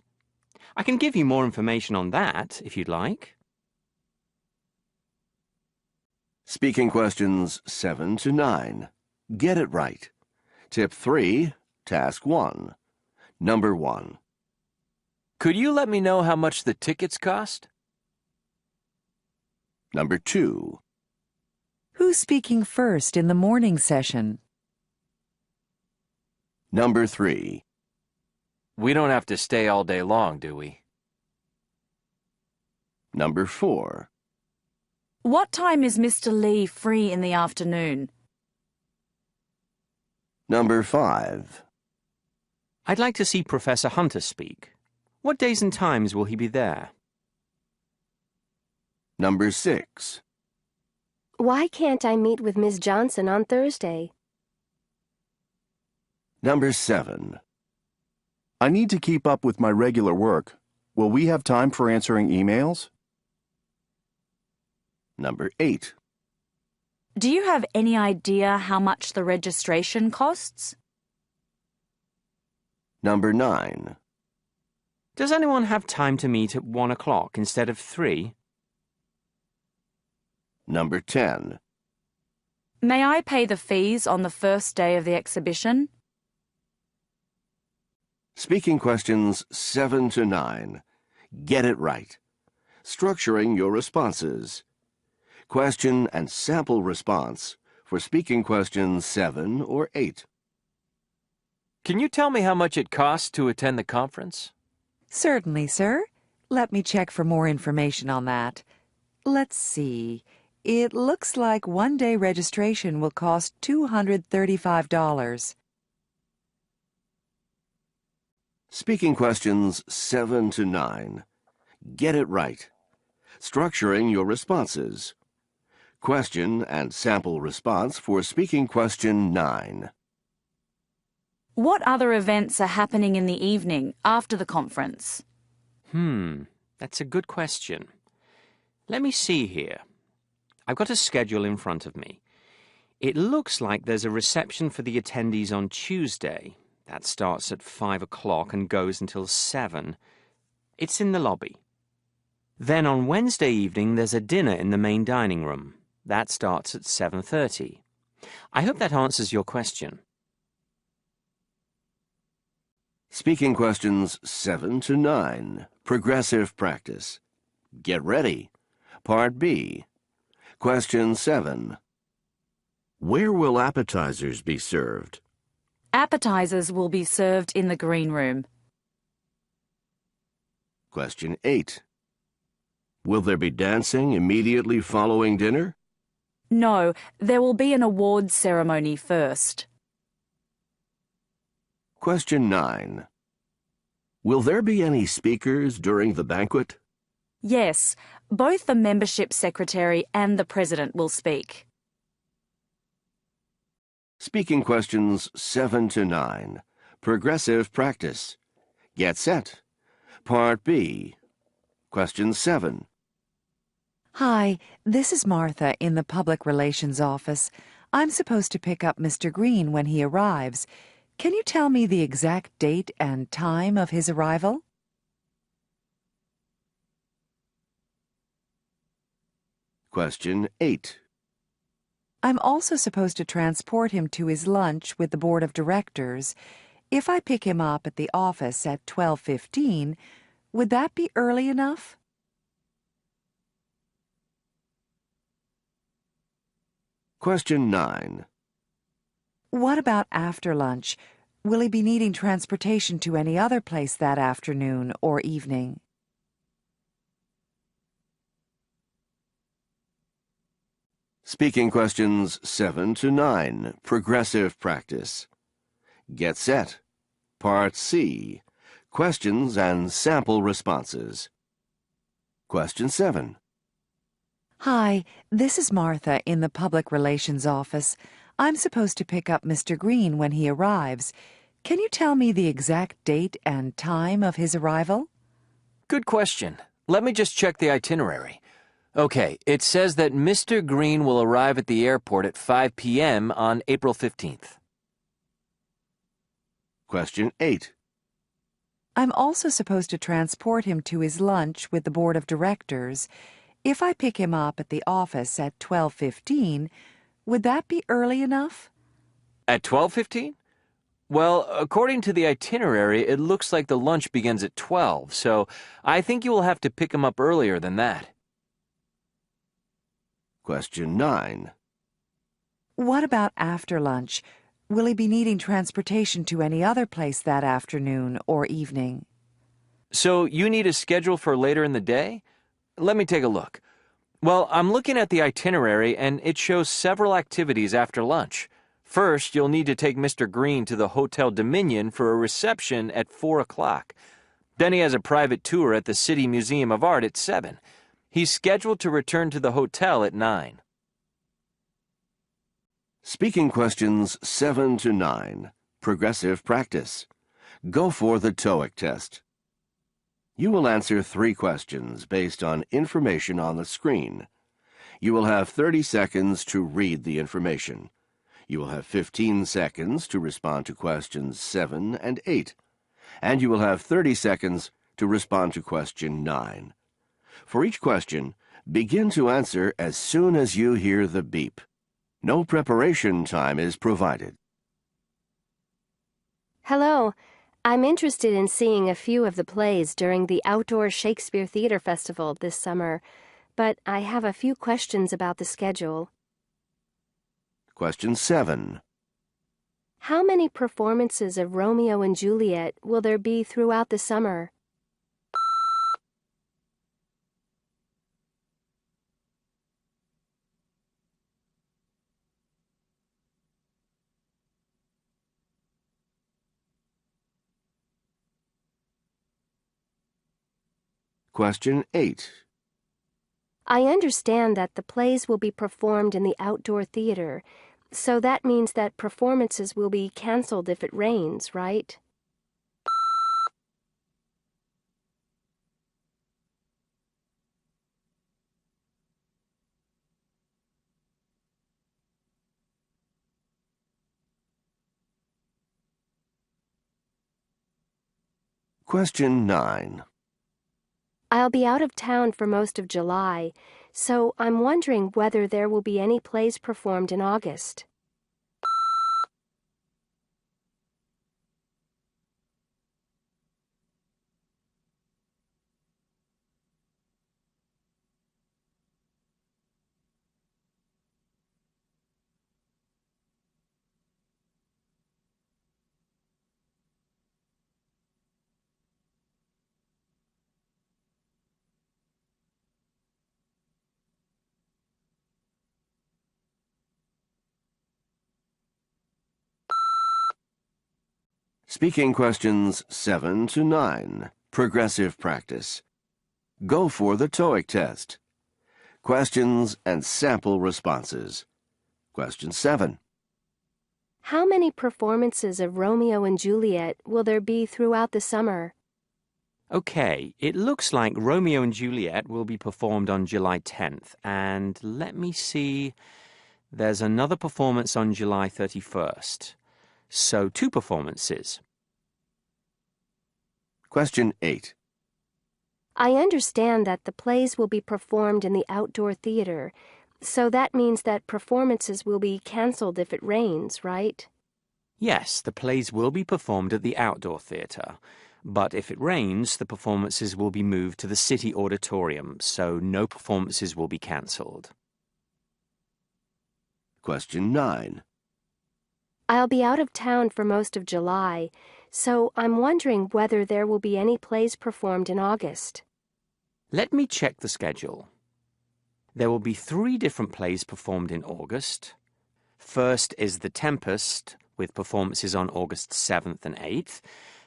I can give you more information on that, if you'd like. Speaking questions 7 to 9. Get it right. Tip 3, Task 1. Number 1. Could you let me know how much the tickets cost? Number 2. Who's speaking first in the morning session? Number 3. We don't have to stay all day long, do we? Number 4. What time is Mr. Lee free in the afternoon? Number 5. I'd like to see Professor Hunter speak. What days and times will he be there? Number 6. Why can't I meet with Ms. Johnson on Thursday? Number 7. I need to keep up with my regular work. Will we have time for answering emails? Number 8. Do you have any idea how much the registration costs? Number 9. Does anyone have time to meet at 1 o'clock instead of 3? Number 10. May I pay the fees on the first day of the exhibition? Speaking questions 7 to 9. Get it right. Structuring your responses. Question and sample response for speaking questions 7 or 8. Can you tell me how much it costs to attend the conference? Certainly, sir. Let me check for more information on that. Let's see. It looks like one-day registration will cost $235. Speaking questions 7 to 9. Get it right. Structuring your responses. Question and sample response for speaking question 9. What other events are happening in the evening after the conference? That's a good question. Let me see here. I've got a schedule in front of me. It looks like there's a reception for the attendees on Tuesday. That starts at 5 o'clock and goes until 7. It's in the lobby. Then on Wednesday evening, there's a dinner in the main dining room. That starts at 7:30. I hope that answers your question. Speaking questions 7 to 9. Progressive practice. Get ready. Part B. Question 7. Where will appetizers be served? Appetizers will be served in the green room. Question 8. Will there be dancing immediately following dinner? No, there will be an awards ceremony first. Question 9. Will there be any speakers during the banquet? Yes, both the membership secretary and the president will speak. Speaking questions 7 to 9. Progressive practice. Get set. Part B. Question 7. Hi, this is Martha in the Public Relations Office. I'm supposed to pick up Mr. Green when he arrives. Can you tell me the exact date and time of his arrival? Question 8. I'm also supposed to transport him to his lunch with the board of directors. If I pick him up at the office at 12:15, would that be early enough? Question 9. What about after lunch? Will he be needing transportation to any other place that afternoon or evening? Speaking questions 7 to 9. Progressive practice. Get set. Part C. Questions and sample responses. Question 7. Hi, this is Martha in the Public Relations Office. I'm supposed to pick up Mr. Green when he arrives. Can you tell me the exact date and time of his arrival? Good question. Let me just check the itinerary. Okay, it says that Mr. Green will arrive at the airport at 5 p.m. on April 15th. Question 8. I'm also supposed to transport him to his lunch with the board of directors. If I pick him up at the office at 12:15, would that be early enough? At 12:15? Well, according to the itinerary, it looks like the lunch begins at 12, so I think you will have to pick him up earlier than that. Question 9. What about after lunch? Will he be needing transportation to any other place that afternoon or evening? So you need a schedule for later in the day? Let me take a look. Well, I'm looking at the itinerary, and it shows several activities after lunch. First, you'll need to take Mr. Green to the Hotel Dominion for a reception at 4 o'clock. Then he has a private tour at the City Museum of Art at 7. He's scheduled to return to the hotel at 9. Speaking questions 7 to 9. Progressive practice. Go for the TOEIC test. You will answer 3 questions based on information on the screen. You will have 30 seconds to read the information. You will have 15 seconds to respond to questions 7 and 8. And you will have 30 seconds to respond to question 9. For each question, begin to answer as soon as you hear the beep. No preparation time is provided. Hello. I'm interested in seeing a few of the plays during the Outdoor Shakespeare Theater Festival this summer, but I have a few questions about the schedule. Question 7. How many performances of Romeo and Juliet will there be throughout the summer? Question 8. I understand that the plays will be performed in the outdoor theater, so that means that performances will be canceled if it rains, right? Question 9. I'll be out of town for most of July, so I'm wondering whether there will be any plays performed in August. Speaking questions 7 to 9. Progressive practice. Go for the TOEIC test. Questions and sample responses. Question 7. How many performances of Romeo and Juliet will there be throughout the summer? Okay, it looks like Romeo and Juliet will be performed on July 10th, and let me see, there's another performance on July 31st. So 2 performances. Question 8. I understand that the plays will be performed in the outdoor theater, so that means that performances will be canceled if it rains, right? Yes, the plays will be performed at the outdoor theatre, but if it rains, the performances will be moved to the city auditorium, so no performances will be cancelled. Question 9. I'll be out of town for most of July, so I'm wondering whether there will be any plays performed in August. Let me check the schedule. There will be 3 different plays performed in August. First is The Tempest, with performances on August 7th and 8th.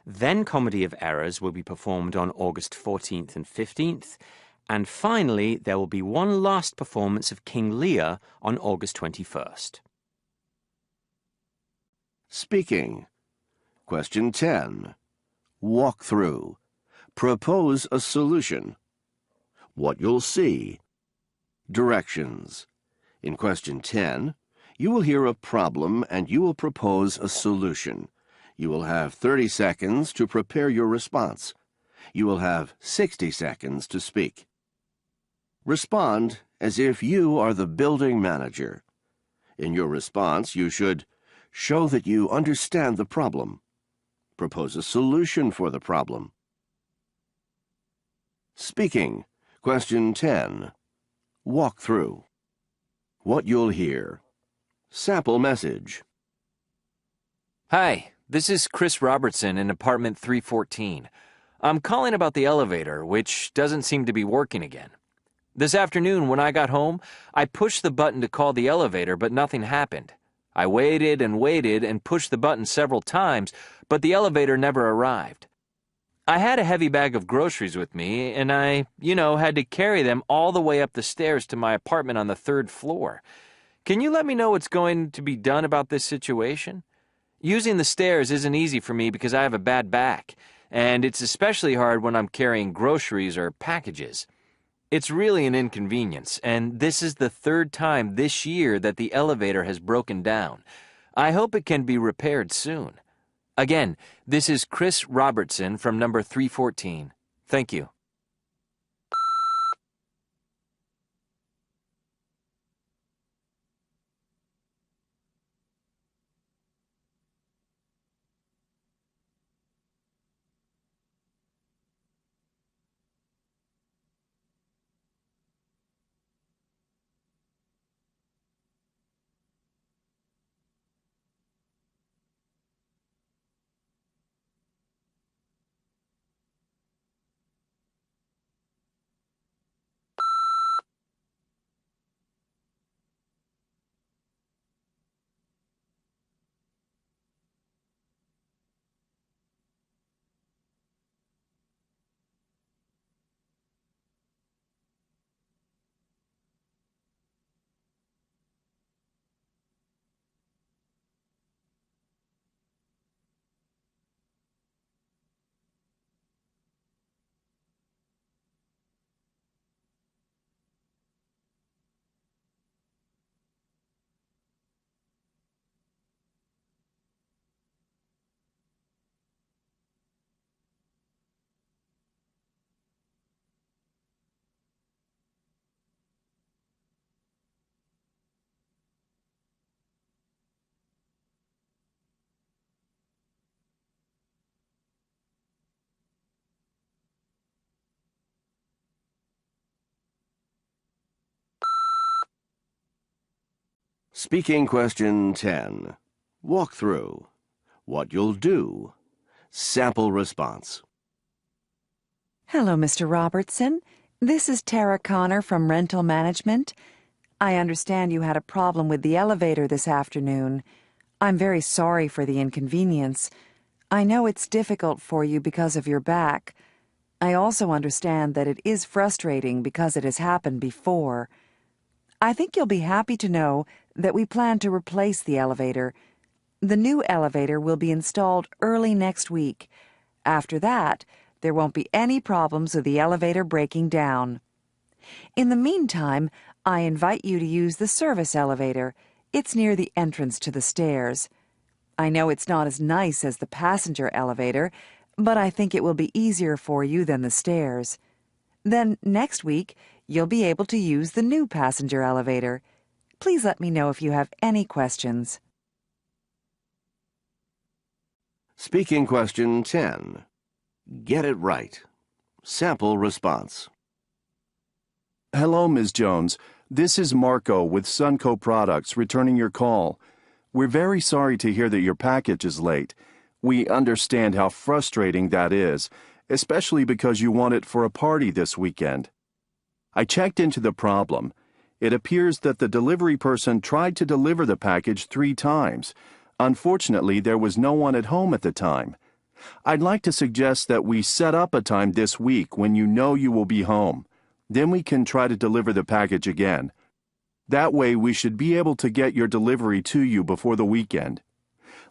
Then Comedy of Errors will be performed on August 14th and 15th. And finally, there will be one last performance of King Lear on August 21st. Speaking. Question 10. Walk through. Propose a solution. What you'll see. Directions. In question 10, you will hear a problem and you will propose a solution. You will have 30 seconds to prepare your response. You will have 60 seconds to speak. Respond as if you are the building manager. In your response, you should show that you understand the problem. Propose a solution for the problem. Speaking. Question 10. Walk through. What you'll hear. Sample message. Hi, this is Chris Robertson in apartment 314. I'm calling about the elevator, which doesn't seem to be working again. This afternoon when I got home, I pushed the button to call the elevator, but nothing happened. I waited and waited and pushed the button several times, but the elevator never arrived. I had a heavy bag of groceries with me, and I, had to carry them all the way up the stairs to my apartment on the 3rd floor. Can you let me know what's going to be done about this situation? Using the stairs isn't easy for me because I have a bad back, and it's especially hard when I'm carrying groceries or packages. It's really an inconvenience, and this is the 3rd time this year that the elevator has broken down. I hope it can be repaired soon. Again, this is Chris Robertson from number 314. Thank you. Speaking question 10. Walk through. What you'll do. Sample response. Hello, Mr. Robertson. This is Tara Connor from Rental Management. I understand you had a problem with the elevator this afternoon. I'm very sorry for the inconvenience. I know it's difficult for you because of your back. I also understand that it is frustrating because it has happened before. I think you'll be happy to know that we plan to replace the elevator. The new elevator will be installed early next week. After that, there won't be any problems with the elevator breaking down. In the meantime, I invite you to use the service elevator. It's near the entrance to the stairs. I know it's not as nice as the passenger elevator, but I think it will be easier for you than the stairs. Then next week, you'll be able to use the new passenger elevator. Please let me know if you have any questions. Speaking question 10. Get it right. Sample response. Hello, Ms. Jones. This is Marco with Sunco Products returning your call. We're very sorry to hear that your package is late. We understand how frustrating that is, especially because you want it for a party this weekend. I checked into the problem. It appears that the delivery person tried to deliver the package 3 times. Unfortunately, there was no one at home at the time. I'd like to suggest that we set up a time this week when you know you will be home. Then we can try to deliver the package again. That way we should be able to get your delivery to you before the weekend.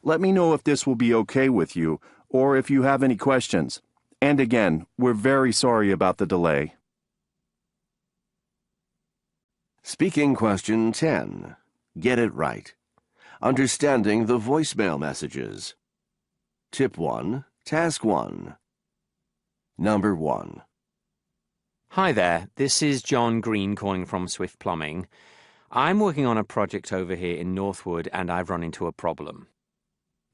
Let me know if this will be okay with you, or if you have any questions. And again, we're very sorry about the delay. Speaking question 10. Get it right. Understanding the voicemail messages. Tip 1. Task 1. Number 1. Hi there, this is John Green calling from Swift Plumbing. I'm working on a project over here in Northwood and I've run into a problem.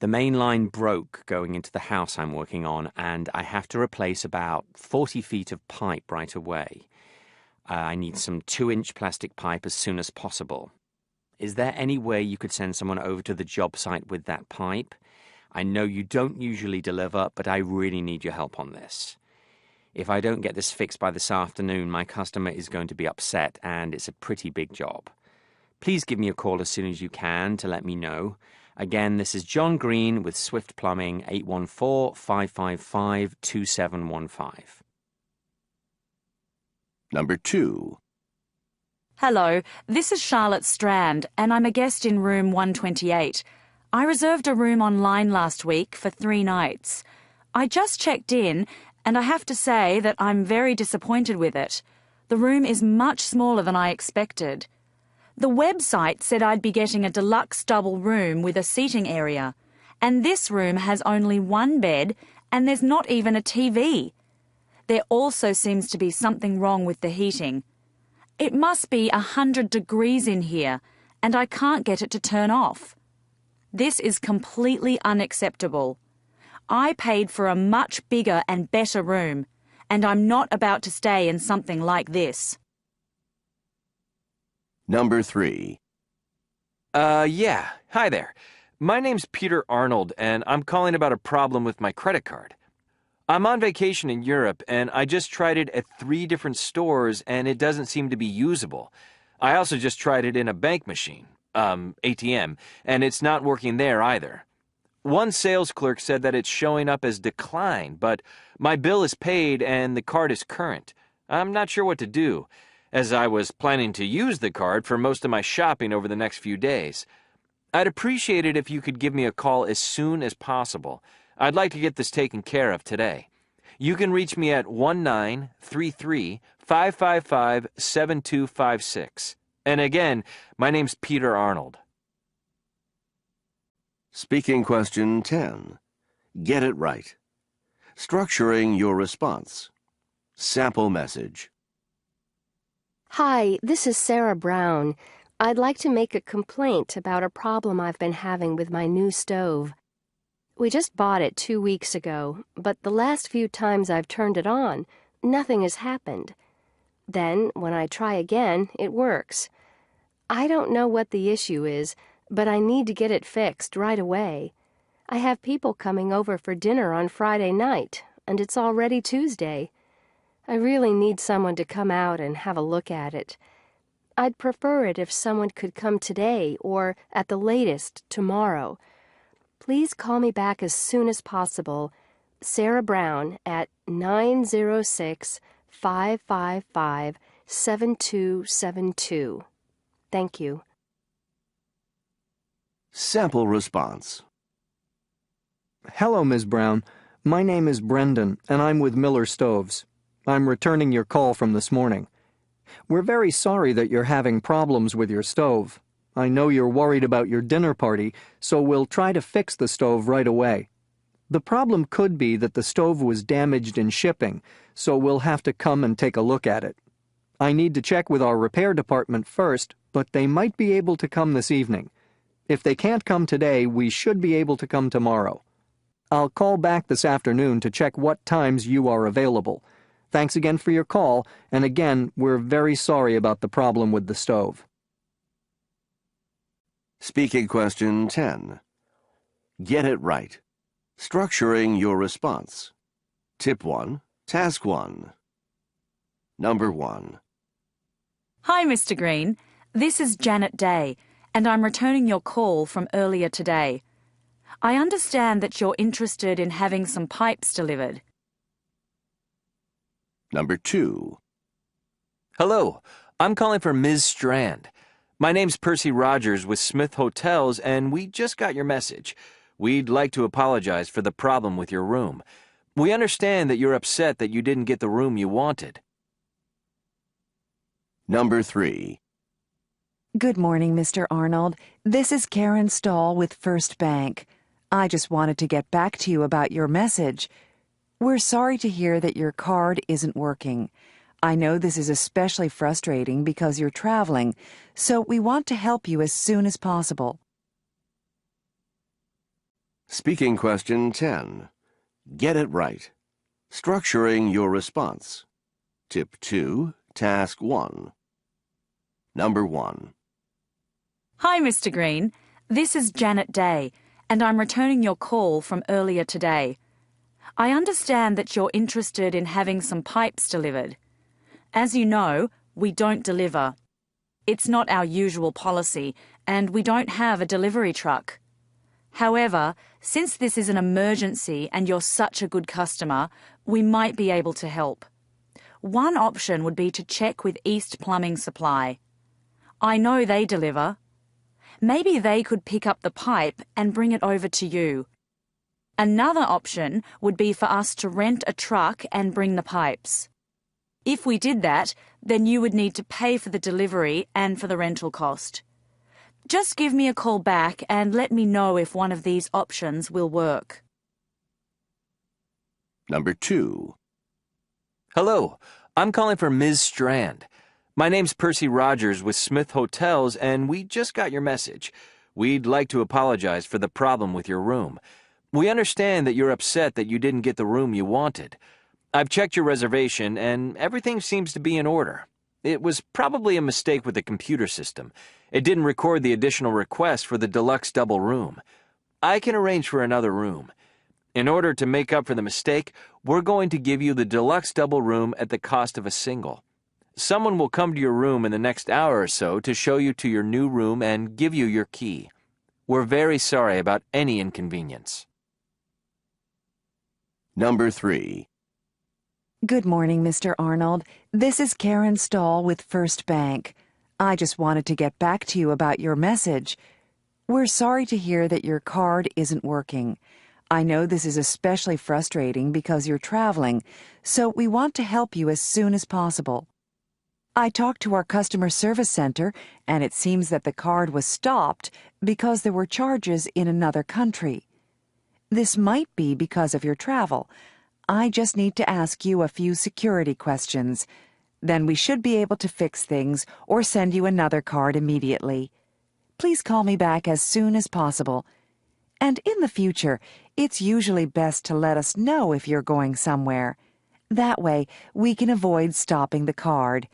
The main line broke going into the house I'm working on and I have to replace about 40 feet of pipe right away. I need some 2-inch plastic pipe as soon as possible. Is there any way you could send someone over to the job site with that pipe? I know you don't usually deliver, but I really need your help on this. If I don't get this fixed by this afternoon, my customer is going to be upset, and it's a pretty big job. Please give me a call as soon as you can to let me know. Again, this is John Green with Swift Plumbing, 814-555-2715. Number 2. Hello, this is Charlotte Strand, and I'm a guest in room 128. I reserved a room online last week for 3 nights. I just checked in, and I have to say that I'm very disappointed with it. The room is much smaller than I expected. The website said I'd be getting a deluxe double room with a seating area, and this room has only 1 bed, and there's not even a TV. There also seems to be something wrong with the heating. It must be 100 degrees in here, and I can't get it to turn off. This is completely unacceptable. I paid for a much bigger and better room, and I'm not about to stay in something like this. Number 3. Yeah. Hi there. My name's Peter Arnold, and I'm calling about a problem with my credit card. I'm on vacation in Europe, and I just tried it at 3 different stores, and it doesn't seem to be usable. I also just tried it in a bank machine, ATM, and it's not working there either. One sales clerk said that it's showing up as decline, but my bill is paid and the card is current. I'm not sure what to do, as I was planning to use the card for most of my shopping over the next few days. I'd appreciate it if you could give me a call as soon as possible. I'd like to get this taken care of today. You can reach me at 1933-555-7256. And again, my name's Peter Arnold. Speaking question 10. Get it right. Structuring your response. Sample message. Hi, this is Sarah Brown. I'd like to make a complaint about a problem I've been having with my new stove. We just bought it 2 weeks ago, but the last few times I've turned it on, nothing has happened. Then, when I try again, it works. I don't know what the issue is, but I need to get it fixed right away. I have people coming over for dinner on Friday night, and it's already Tuesday. I really need someone to come out and have a look at it. I'd prefer it if someone could come today or, at the latest, tomorrow. Please call me back as soon as possible. Sarah Brown at 906-555-7272. Thank you. Sample response. Hello, Ms. Brown. My name is Brendan, and I'm with Miller Stoves. I'm returning your call from this morning. We're very sorry that you're having problems with your stove. I know you're worried about your dinner party, so we'll try to fix the stove right away. The problem could be that the stove was damaged in shipping, so we'll have to come and take a look at it. I need to check with our repair department first, but they might be able to come this evening. If they can't come today, we should be able to come tomorrow. I'll call back this afternoon to check what times you are available. Thanks again for your call, and again, we're very sorry about the problem with the stove. Speaking question 10. Get it right. Structuring your response. Tip 1. Task 1. Number 1. Hi, Mr. Green. This is Janet Day, and I'm returning your call from earlier today. I understand that you're interested in having some pipes delivered. Number 2. Hello, I'm calling for Ms. Strand. My name's Percy Rogers with Smith Hotels, and we just got your message. We'd like to apologize for the problem with your room. We understand that you're upset that you didn't get the room you wanted. Number 3. Good morning, Mr. Arnold. This is Karen Stahl with First Bank. I just wanted to get back to you about your message. We're sorry to hear that your card isn't working. I know this is especially frustrating because you're traveling, so we want to help you as soon as possible. Speaking question 10. Get it right. Structuring your response. Tip 2. Task 1. Number 1. Hi, Mr. Green. This is Janet Day, and I'm returning your call from earlier today. I understand that you're interested in having some pipes delivered. As you know, we don't deliver. It's not our usual policy, and we don't have a delivery truck. However, since this is an emergency and you're such a good customer, we might be able to help. One option would be to check with East Plumbing Supply. I know they deliver. Maybe they could pick up the pipe and bring it over to you. Another option would be for us to rent a truck and bring the pipes. If we did that, then you would need to pay for the delivery and for the rental cost. Just give me a call back and let me know if one of these options will work. Number 2. Hello, I'm calling for Ms. Strand. My name's Percy Rogers with Smith Hotels, and we just got your message. We'd like to apologize for the problem with your room. We understand that you're upset that you didn't get the room you wanted. I've checked your reservation, and everything seems to be in order. It was probably a mistake with the computer system. It didn't record the additional request for the deluxe double room. I can arrange for another room. In order to make up for the mistake, we're going to give you the deluxe double room at the cost of a single. Someone will come to your room in the next hour or so to show you to your new room and give you your key. We're very sorry about any inconvenience. Number 3. Good morning, Mr. Arnold. This is Karen Stahl with First Bank. I just wanted to get back to you about your message. We're sorry to hear that your card isn't working. I know this is especially frustrating because you're traveling, so we want to help you as soon as possible. I talked to our customer service center, and it seems that the card was stopped because there were charges in another country. This might be because of your travel. I just need to ask you a few security questions. Then we should be able to fix things or send you another card immediately. Please call me back as soon as possible. And in the future, it's usually best to let us know if you're going somewhere. That way, we can avoid stopping the card.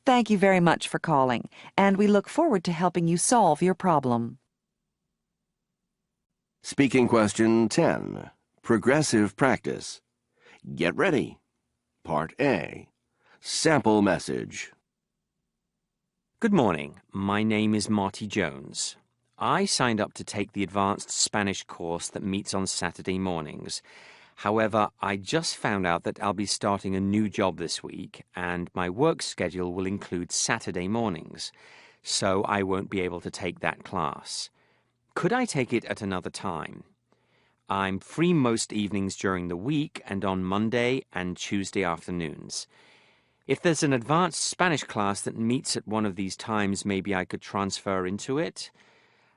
Thank you very much for calling, and we look forward to helping you solve your problem. Speaking question 10. Progressive practice. Get ready. Part A. Sample message. Good morning. My name is Marty Jones. I signed up to take the advanced Spanish course that meets on Saturday mornings. However, I just found out that I'll be starting a new job this week, and my work schedule will include Saturday mornings, so I won't be able to take that class. Could I take it at another time? I'm free most evenings during the week and on Monday and Tuesday afternoons. If there's an advanced Spanish class that meets at one of these times, maybe I could transfer into it.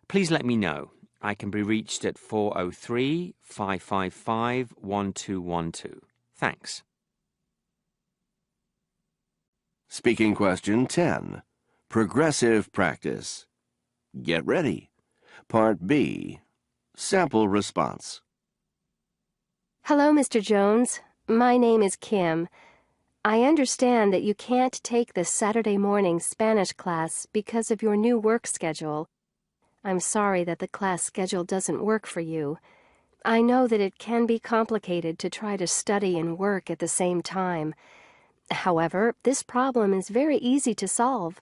Please let me know. I can be reached at 403-555-1212. Thanks. Speaking question 10. Progressive practice. Get ready. Part B. Sample response. Hello, Mr. Jones. My name is Kim. I understand that you can't take the Saturday morning Spanish class because of your new work schedule. I'm sorry that the class schedule doesn't work for you. I know that it can be complicated to try to study and work at the same time. However, this problem is very easy to solve.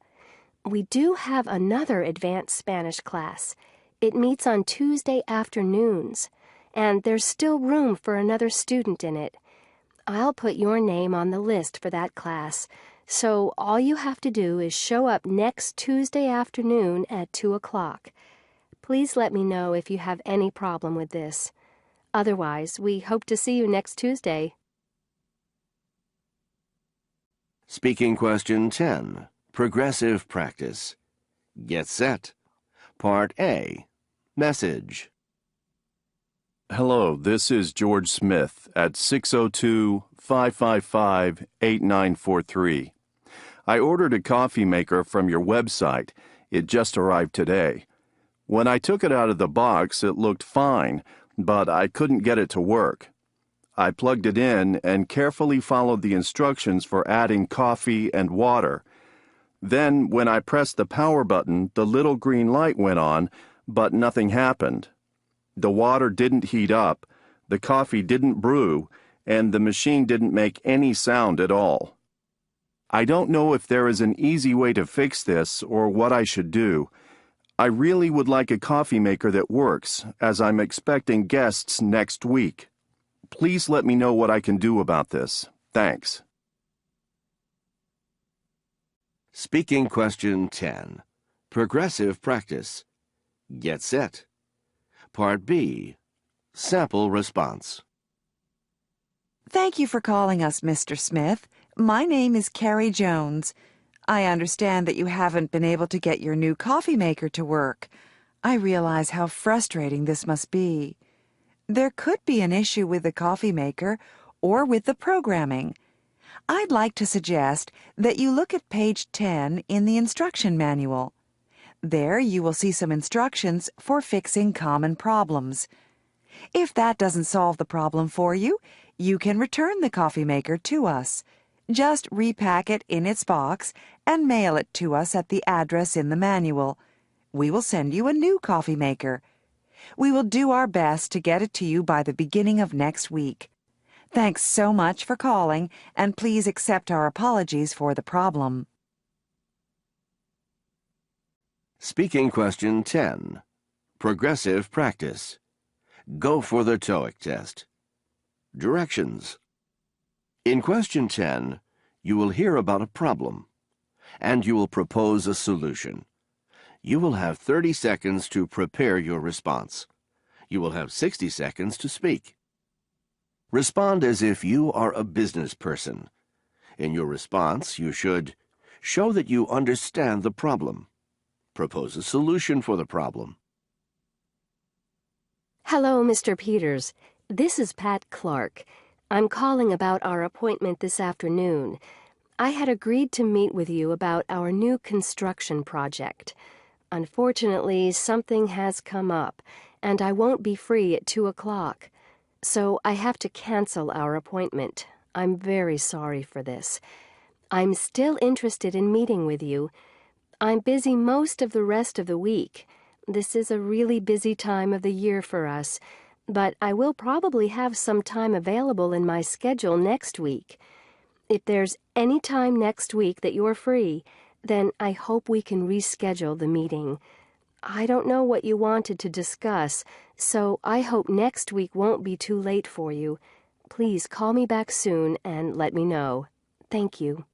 We do have another advanced Spanish class. It meets on Tuesday afternoons, and there's still room for another student in it. I'll put your name on the list for that class, so all you have to do is show up next Tuesday afternoon at 2 o'clock. Please let me know if you have any problem with this. Otherwise, we hope to see you next Tuesday. Speaking question 10. Progressive practice. Get set. Part A. Message. Hello, this is George Smith at 602-555-8943. I ordered a coffee maker from your website. It just arrived today. When I took it out of the box, it looked fine, but I couldn't get it to work. I plugged it in and carefully followed the instructions for adding coffee and water. Then, when I pressed the power button, the little green light went on, but nothing happened. The water didn't heat up, the coffee didn't brew, and the machine didn't make any sound at all. I don't know if there is an easy way to fix this or what I should do. I really would like a coffee maker that works, as I'm expecting guests next week. Please let me know what I can do about this. Thanks. Speaking question 10. Progressive practice. Get set. Part B. Sample response. Thank you for calling us, Mr. Smith. My name is Carrie Jones. I understand that you haven't been able to get your new coffee maker to work. I realize how frustrating this must be. There could be an issue with the coffee maker or with the programming. I'd like to suggest that you look at page 10 in the instruction manual. There you will see some instructions for fixing common problems. If that doesn't solve the problem for you, you can return the coffee maker to us. Just repack it in its box and mail it to us at the address in the manual. We will send you a new coffee maker. We will do our best to get it to you by the beginning of next week. Thanks so much for calling, and please accept our apologies for the problem. Speaking question 10. Progressive practice. Go for the TOEIC test. Directions. In question 10, you will hear about a problem, and you will propose a solution. You will have 30 seconds to prepare your response. You will have 60 seconds to speak. Respond as if you are a business person. In your response, you should show that you understand the problem. Propose a solution for the problem. Hello, Mr. Peters. This is Pat Clark. I'm calling about our appointment this afternoon. I had agreed to meet with you about our new construction project. Unfortunately, something has come up, and I won't be free at 2 o'clock. So I have to cancel our appointment. I'm very sorry for this. I'm still interested in meeting with you. I'm busy most of the rest of the week. This is a really busy time of the year for us, but I will probably have some time available in my schedule next week. If there's any time next week that you're free, then I hope we can reschedule the meeting. I don't know what you wanted to discuss, so I hope next week won't be too late for you. Please call me back soon and let me know. Thank you.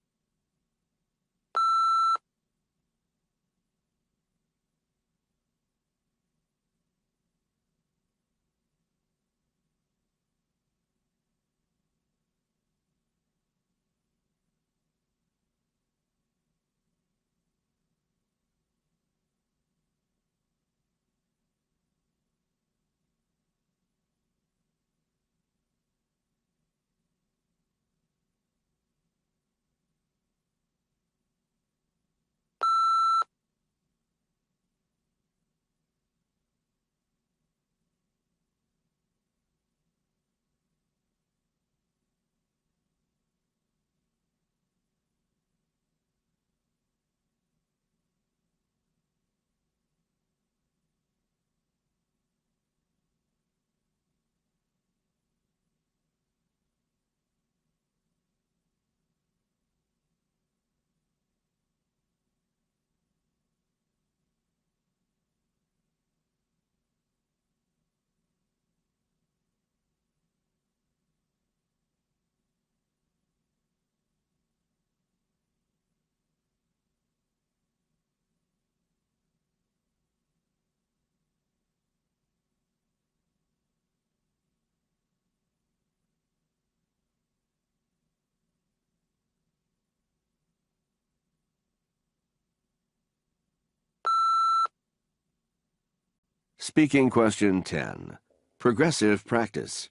Speaking question 10. Progressive practice.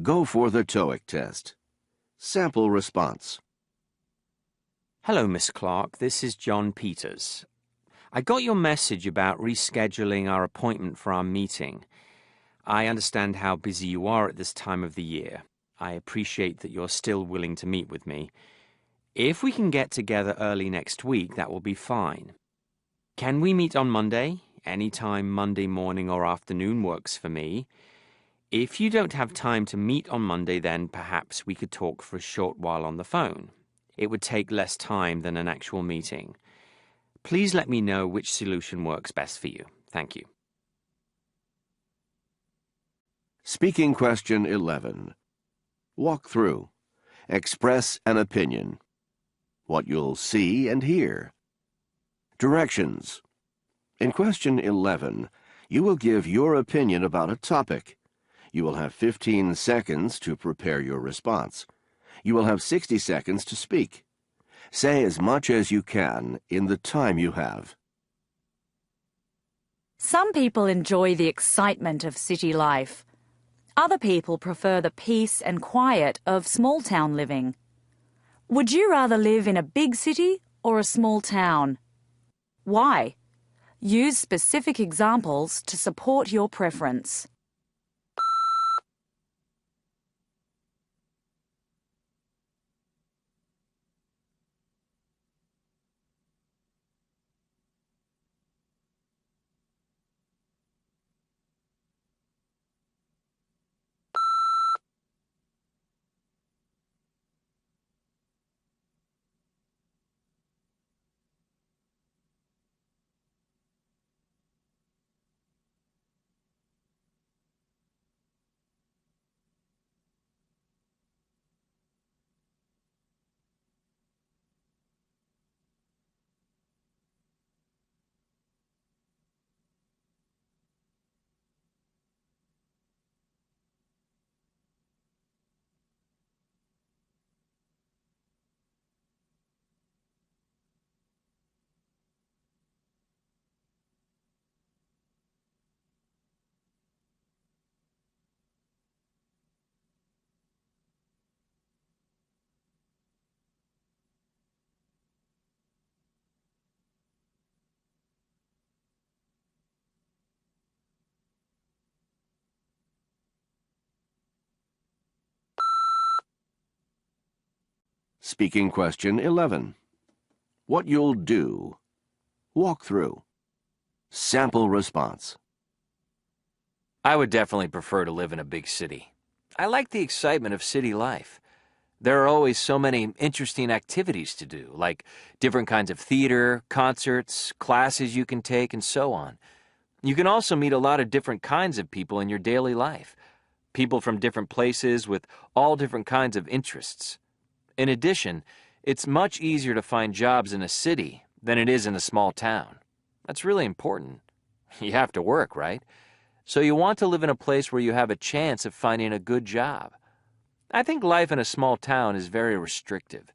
Go for the TOEIC test. Sample response. Hello, Miss Clark. This is John Peters. I got your message about rescheduling our appointment for our meeting. I understand how busy you are at this time of the year. I appreciate that you're still willing to meet with me. If we can get together early next week, that will be fine. Can we meet on Monday? Any time Monday morning or afternoon works for me. If you don't have time to meet on Monday, then perhaps we could talk for a short while on the phone. It would take less time than an actual meeting. Please let me know which solution works best for you. Thank you. Speaking question 11. Walk through. Express an opinion. What you'll see and hear. Directions. In question 11, you will give your opinion about a topic. You will have 15 seconds to prepare your response. You will have 60 seconds to speak. Say as much as you can in the time you have. Some people enjoy the excitement of city life. Other people prefer the peace and quiet of small-town living. Would you rather live in a big city or a small town? Why? Use specific examples to support your preference. Speaking question 11. What you'll do. Walk through. Sample response. I would definitely prefer to live in a big city. I like the excitement of city life. There are always so many interesting activities to do, like different kinds of theater, concerts, classes you can take, and so on. You can also meet a lot of different kinds of people in your daily life. People from different places with all different kinds of interests. In addition, it's much easier to find jobs in a city than it is in a small town. That's really important. You have to work, right? So you want to live in a place where you have a chance of finding a good job. I think life in a small town is very restrictive.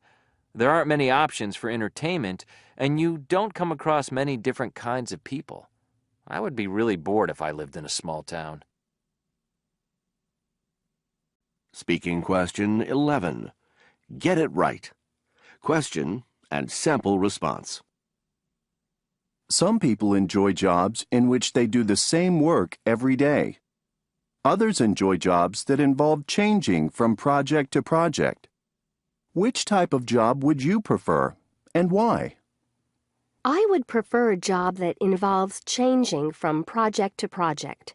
There aren't many options for entertainment, and you don't come across many different kinds of people. I would be really bored if I lived in a small town. Speaking question 11. Get it right. Question and sample response. Some people enjoy jobs in which they do the same work every day. Others enjoy jobs that involve changing from project to project. Which type of job would you prefer, and why? I would prefer a job that involves changing from project to project.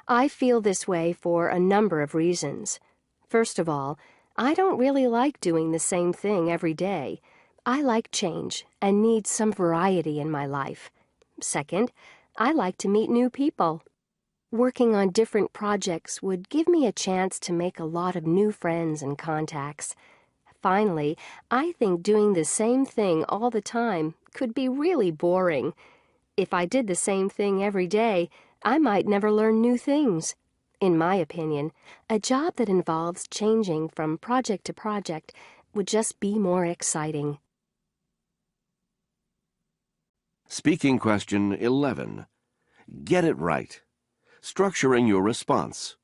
I feel this way for a number of reasons. First of all, I don't really like doing the same thing every day. I like change and need some variety in my life. Second, I like to meet new people. Working on different projects would give me a chance to make a lot of new friends and contacts. Finally, I think doing the same thing all the time could be really boring. If I did the same thing every day, I might never learn new things. In my opinion, a job that involves changing from project to project would just be more exciting. Speaking question 11. Get it right. Structuring your response.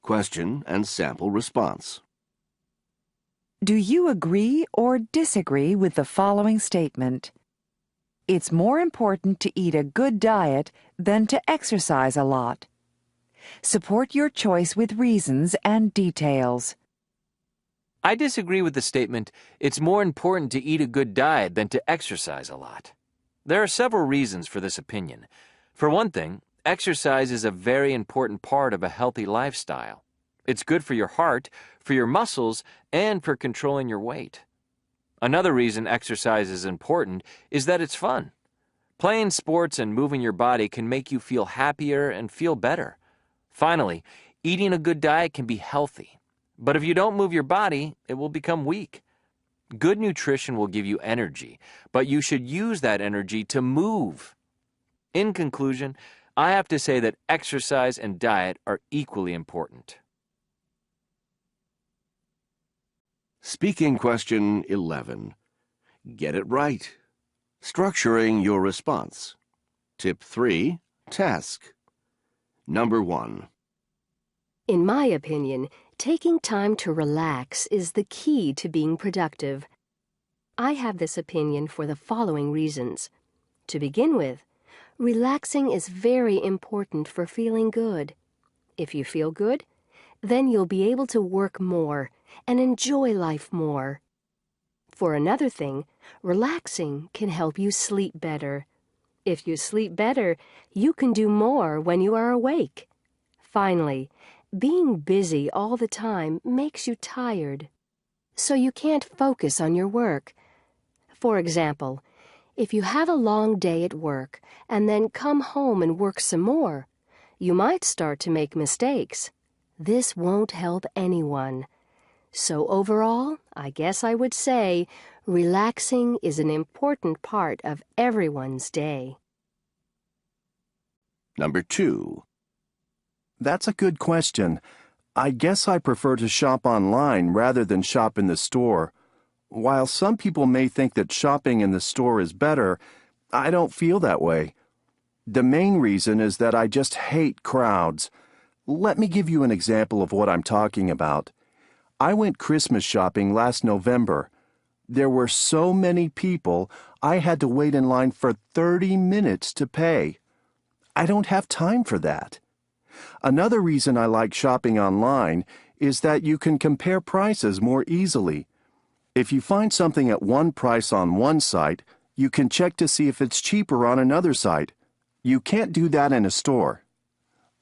Question and sample response. Do you agree or disagree with the following statement? It's more important to eat a good diet than to exercise a lot. Support your choice with reasons and details. I disagree with the statement, it's more important to eat a good diet than to exercise a lot. There are several reasons for this opinion. For one thing, exercise is a very important part of a healthy lifestyle. It's good for your heart, for your muscles, and for controlling your weight. Another reason exercise is important is that it's fun. Playing sports and moving your body can make you feel happier and feel better. Finally, eating a good diet can be healthy. But if you don't move your body, it will become weak. Good nutrition will give you energy, but you should use that energy to move. In conclusion, I have to say that exercise and diet are equally important. Speaking question 11. Get it right. Structuring your response. Tip 3. Task. Number 1. In my opinion, taking time to relax is the key to being productive. I have this opinion for the following reasons. To begin with, relaxing is very important for feeling good. If you feel good, then you'll be able to work more and enjoy life more. For another thing, relaxing can help you sleep better. If you sleep better, you can do more when you are awake. Finally, being busy all the time makes you tired, so you can't focus on your work. For example, if you have a long day at work and then come home and work some more, you might start to make mistakes. This won't help anyone. So overall, I guess I would say relaxing is an important part of everyone's day. Number 2. That's a good question. I guess I prefer to shop online rather than shop in the store. While some people may think that shopping in the store is better, I don't feel that way. The main reason is that I just hate crowds. Let me give you an example of what I'm talking about. I went Christmas shopping last November. There were so many people, I had to wait in line for 30 minutes to pay. I don't have time for that. Another reason I like shopping online is that you can compare prices more easily. If you find something at one price on one site, you can check to see if it's cheaper on another site. You can't do that in a store.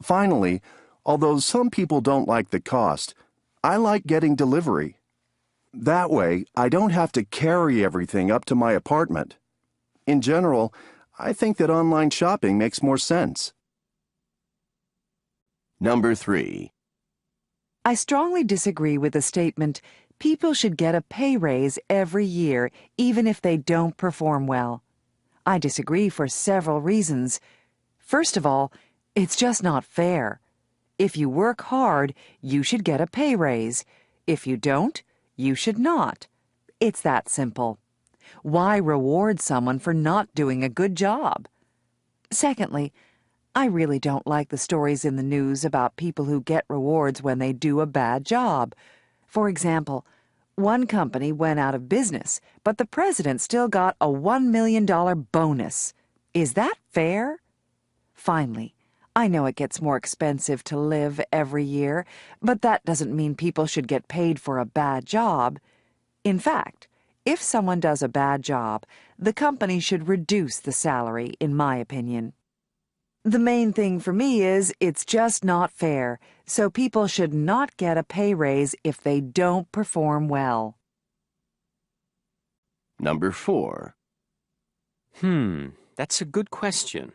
Finally, although some people don't like the cost, I like getting delivery. That way, I don't have to carry everything up to my apartment. In general, I think that online shopping makes more sense. Number 3. I strongly disagree with the statement, people should get a pay raise every year, even if they don't perform well. I disagree for several reasons. First of all, it's just not fair. If you work hard, you should get a pay raise. If you don't, you should not. It's that simple. Why reward someone for not doing a good job? Secondly, I really don't like the stories in the news about people who get rewards when they do a bad job. For example, one company went out of business, but the president still got a $1 million bonus. Is that fair? Finally, I know it gets more expensive to live every year, but that doesn't mean people should get paid for a bad job. In fact, if someone does a bad job, the company should reduce the salary, in my opinion. The main thing for me is it's just not fair, so people should not get a pay raise if they don't perform well. Number 4. That's a good question.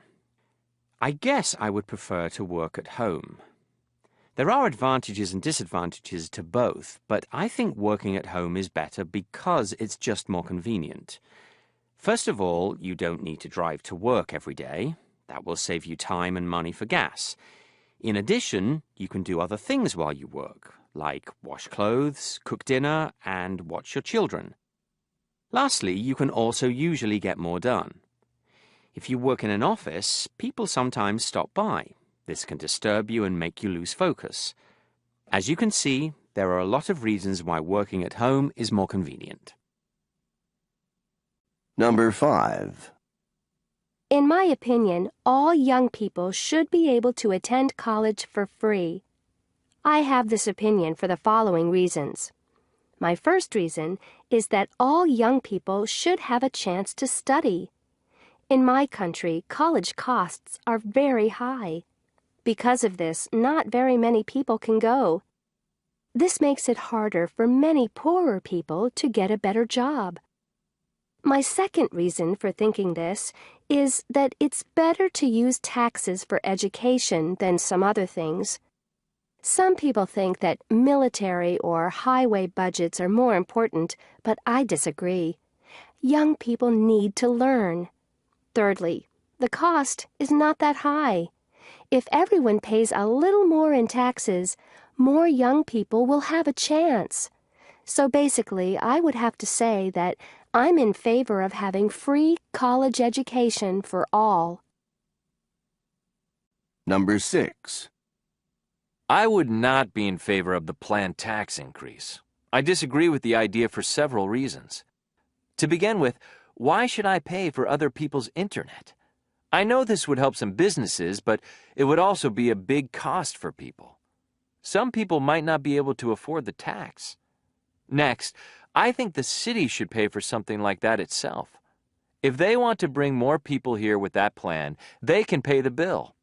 I guess I would prefer to work at home. There are advantages and disadvantages to both, but I think working at home is better because it's just more convenient. First of all, you don't need to drive to work every day. That will save you time and money for gas. In addition, you can do other things while you work, like wash clothes, cook dinner, and watch your children. Lastly, you can also usually get more done. If you work in an office, people sometimes stop by. This can disturb you and make you lose focus. As you can see, there are a lot of reasons why working at home is more convenient. Number 5. In my opinion, all young people should be able to attend college for free. I have this opinion for the following reasons. My first reason is that all young people should have a chance to study. In my country, college costs are very high. Because of this, not very many people can go. This makes it harder for many poorer people to get a better job. My second reason for thinking this is that it's better to use taxes for education than some other things. Some people think that military or highway budgets are more important, but I disagree. Young people need to learn. Thirdly, the cost is not that high. If everyone pays a little more in taxes, more young people will have a chance. So basically, I would have to say that I'm in favor of having free college education for all. Number 6. I would not be in favor of the planned tax increase. I disagree with the idea for several reasons. To begin with, why should I pay for other people's internet? I know this would help some businesses, but it would also be a big cost for people. Some people might not be able to afford the tax. Next, I think the city should pay for something like that itself. If they want to bring more people here with that plan, they can pay the bill.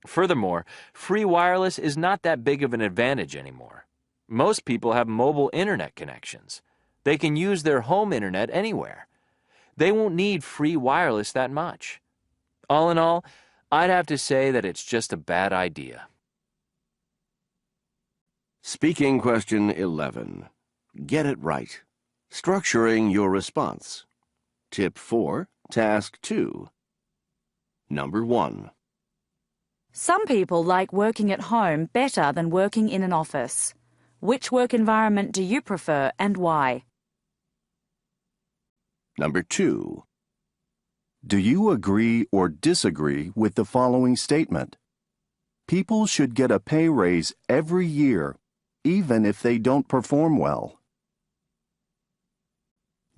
Furthermore, free wireless is not that big of an advantage anymore. Most people have mobile internet connections. They can use their home internet anywhere. They won't need free wireless that much. All in all, I'd have to say that it's just a bad idea. Speaking question 11. Get it right. Structuring your response. Tip 4, Task 2. Number 1. Some people like working at home better than working in an office. Which work environment do you prefer and why? Number 2. Do you agree or disagree with the following statement? People should get a pay raise every year, even if they don't perform well.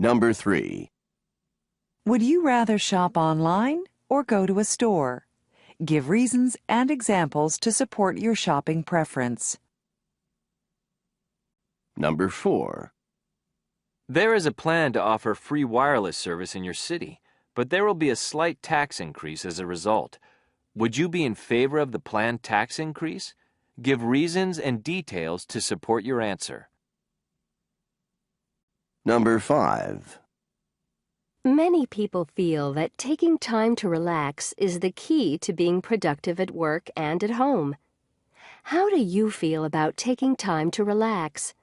Number 3. Would you rather shop online or go to a store? Give reasons and examples to support your shopping preference. Number 4. There is a plan to offer free wireless service in your city, but there will be a slight tax increase as a result. Would you be in favor of the planned tax increase? Give reasons and details to support your answer. Number 5. Many people feel that taking time to relax is the key to being productive at work and at home. How do you feel about taking time to relax?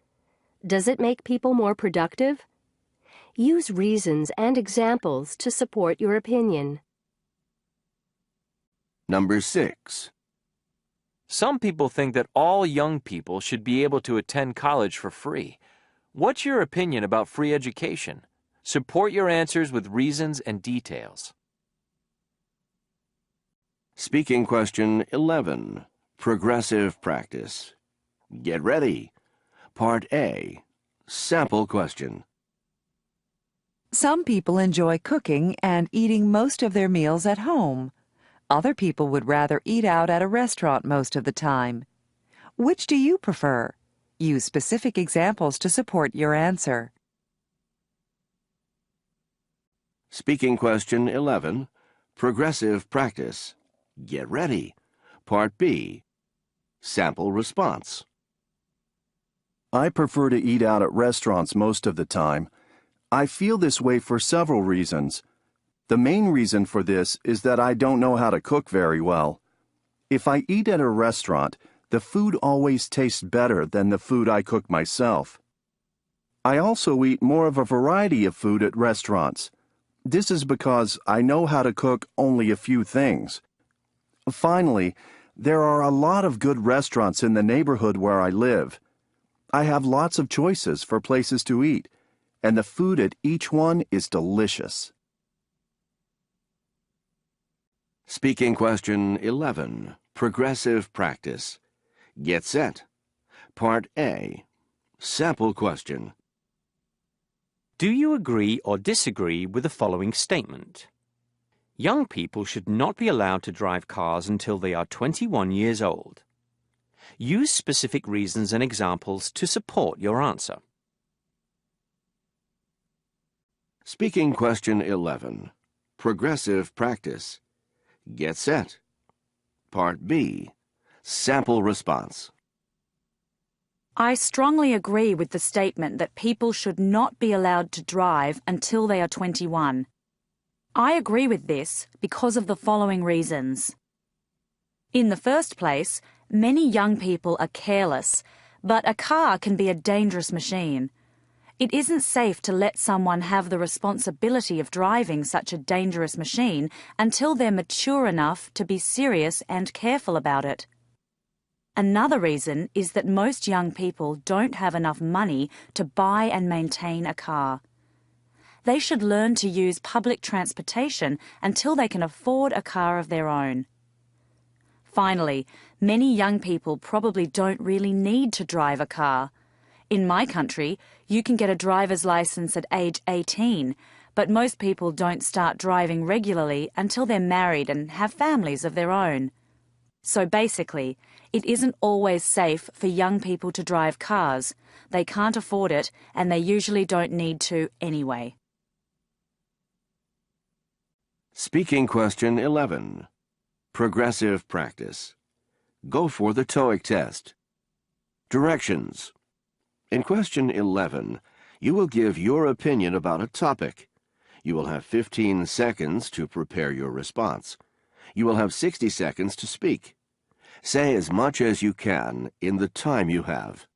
Does it make people more productive? Use reasons and examples to support your opinion. Number 6. Some people think that all young people should be able to attend college for free. What's your opinion about free education? Support your answers with reasons and details. Speaking question 11. Progressive practice. Get ready. Part A. Sample question. Some people enjoy cooking and eating most of their meals at home. Other people would rather eat out at a restaurant most of the time. Which do you prefer? Use specific examples to support your answer. Speaking question 11. Progressive practice. Get ready. Part B. Sample response. I prefer to eat out at restaurants most of the time. I feel this way for several reasons. The main reason for this is that I don't know how to cook very well. If I eat at a restaurant, the food always tastes better than the food I cook myself. I also eat more of a variety of food at restaurants. This is because I know how to cook only a few things. Finally, there are a lot of good restaurants in the neighborhood where I live. I have lots of choices for places to eat, and the food at each one is delicious. Speaking question 11. Progressive practice. Get set. Part A. Sample question. Do you agree or disagree with the following statement? Young people should not be allowed to drive cars until they are 21 years old. Use specific reasons and examples to support your answer. Speaking question 11. Progressive practice. Get set. Part B. Sample response. I strongly agree with the statement that people should not be allowed to drive until they are 21. I agree with this because of the following reasons. In the first place, many young people are careless, but a car can be a dangerous machine. It isn't safe to let someone have the responsibility of driving such a dangerous machine until they're mature enough to be serious and careful about it. Another reason is that most young people don't have enough money to buy and maintain a car. They should learn to use public transportation until they can afford a car of their own. Finally, many young people probably don't really need to drive a car. In my country, you can get a driver's license at age 18, but most people don't start driving regularly until they're married and have families of their own. So basically, it isn't always safe for young people to drive cars. They can't afford it, and they usually don't need to anyway. Speaking question 11. Progressive practice. Go for the TOEIC test. Directions. In question 11, you will give your opinion about a topic. You will have 15 seconds to prepare your response. You will have 60 seconds to speak. Say as much as you can in the time you have.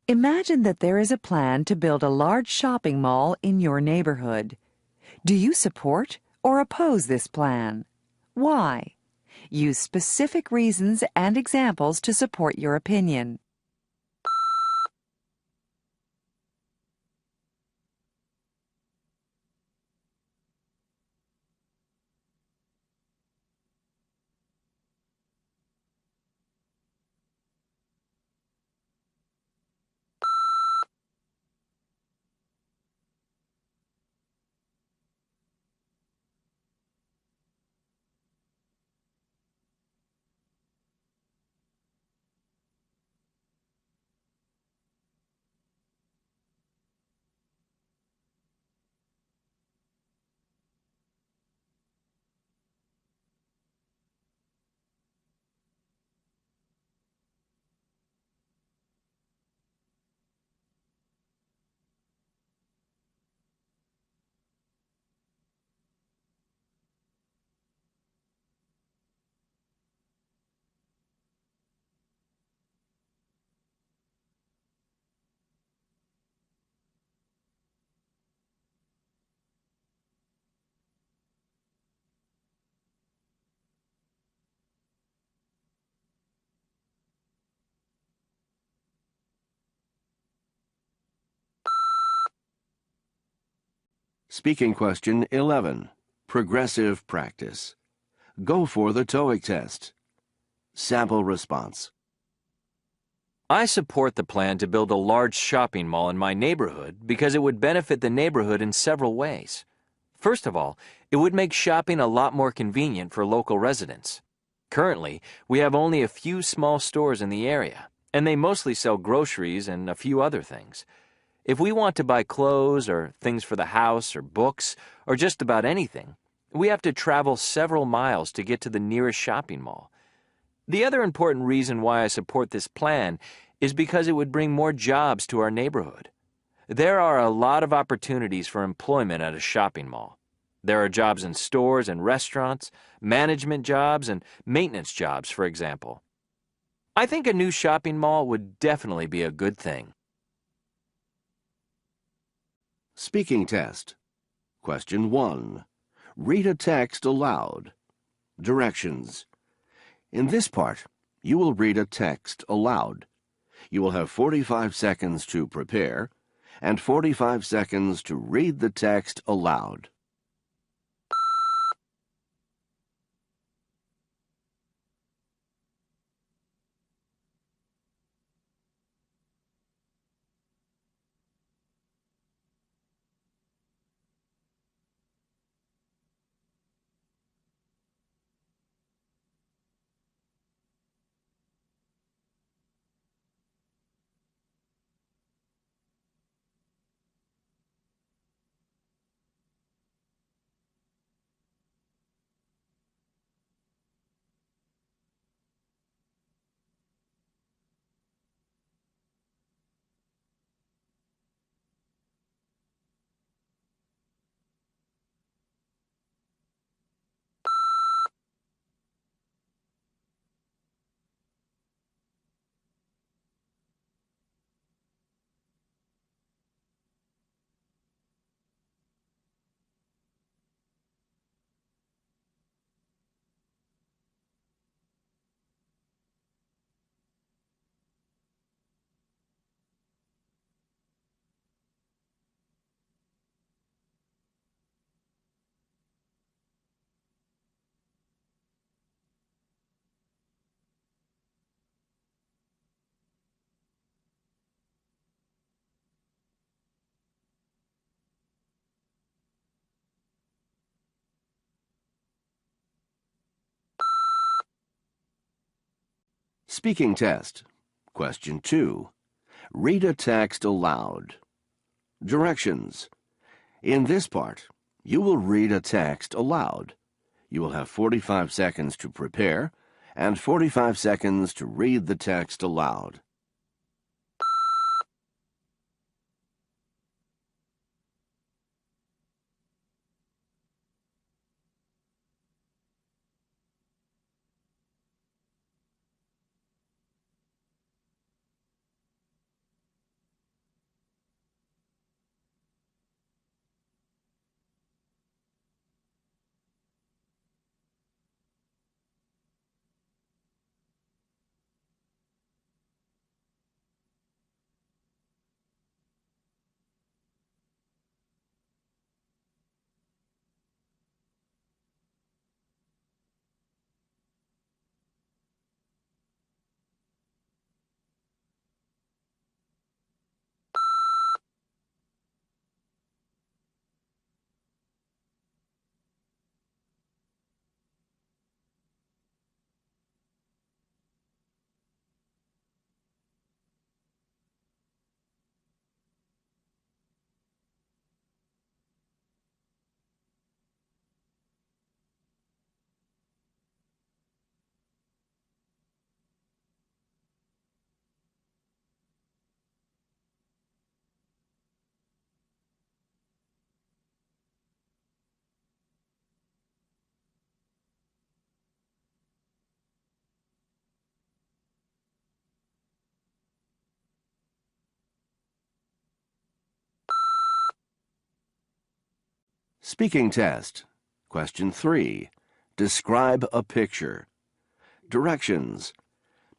Imagine that there is a plan to build a large shopping mall in your neighborhood. Do you support or oppose this plan? Why? Use specific reasons and examples to support your opinion. Speaking question 11. Progressive practice. Go for the TOEIC test. Sample response. I support the plan to build a large shopping mall in my neighborhood because it would benefit the neighborhood in several ways. First of all, it would make shopping a lot more convenient for local residents. Currently, we have only a few small stores in the area, and they mostly sell groceries and a few other things. If we want to buy clothes or things for the house or books or just about anything, we have to travel several miles to get to the nearest shopping mall. The other important reason why I support this plan is because it would bring more jobs to our neighborhood. There are a lot of opportunities for employment at a shopping mall. There are jobs in stores and restaurants, management jobs, and maintenance jobs, for example. I think a new shopping mall would definitely be a good thing. Speaking test. Question 1. Read a text aloud. Directions. In this part, you will read a text aloud. You will have 45 seconds to prepare and 45 seconds to read the text aloud. Speaking test. Question 2. Read a text aloud. Directions. In this part, you will read a text aloud. You will have 45 seconds to prepare and 45 seconds to read the text aloud. Speaking test. Question 3. Describe a picture. Directions.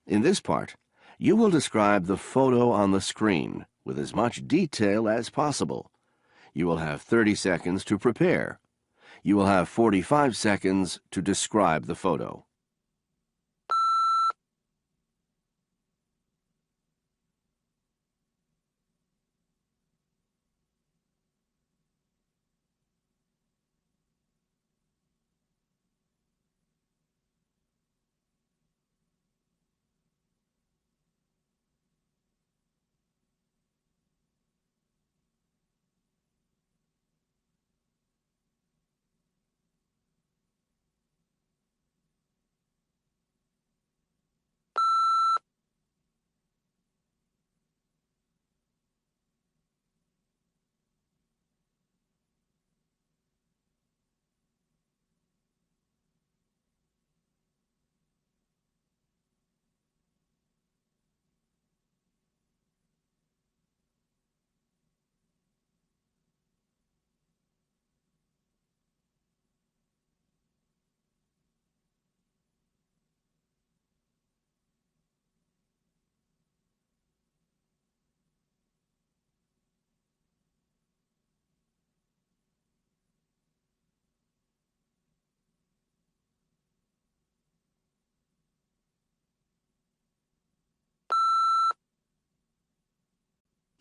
In this part, you will describe the photo on the screen with as much detail as possible. You will have 30 seconds to prepare. You will have 45 seconds to describe the photo.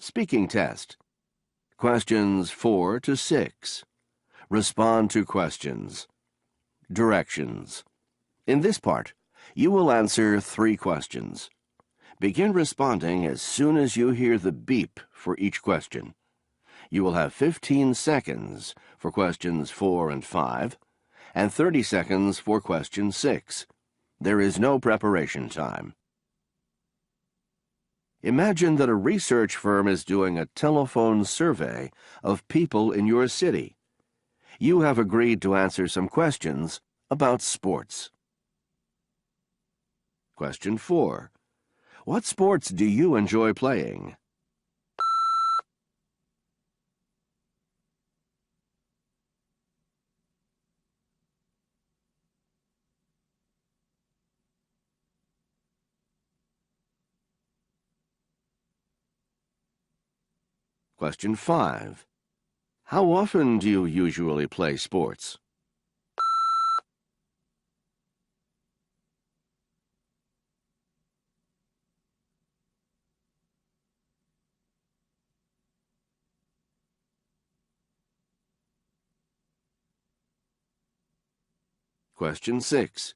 Speaking test. Questions 4 to 6. Respond to questions. Directions. In this part, you will answer 3 questions. Begin responding as soon as you hear the beep for each question. You will have 15 seconds for questions 4 and 5, and 30 seconds for question 6. There is no preparation time. Imagine that a research firm is doing a telephone survey of people in your city. You have agreed to answer some questions about sports. Question 4. What sports do you enjoy playing? Question 5. How often do you usually play sports? Question 6.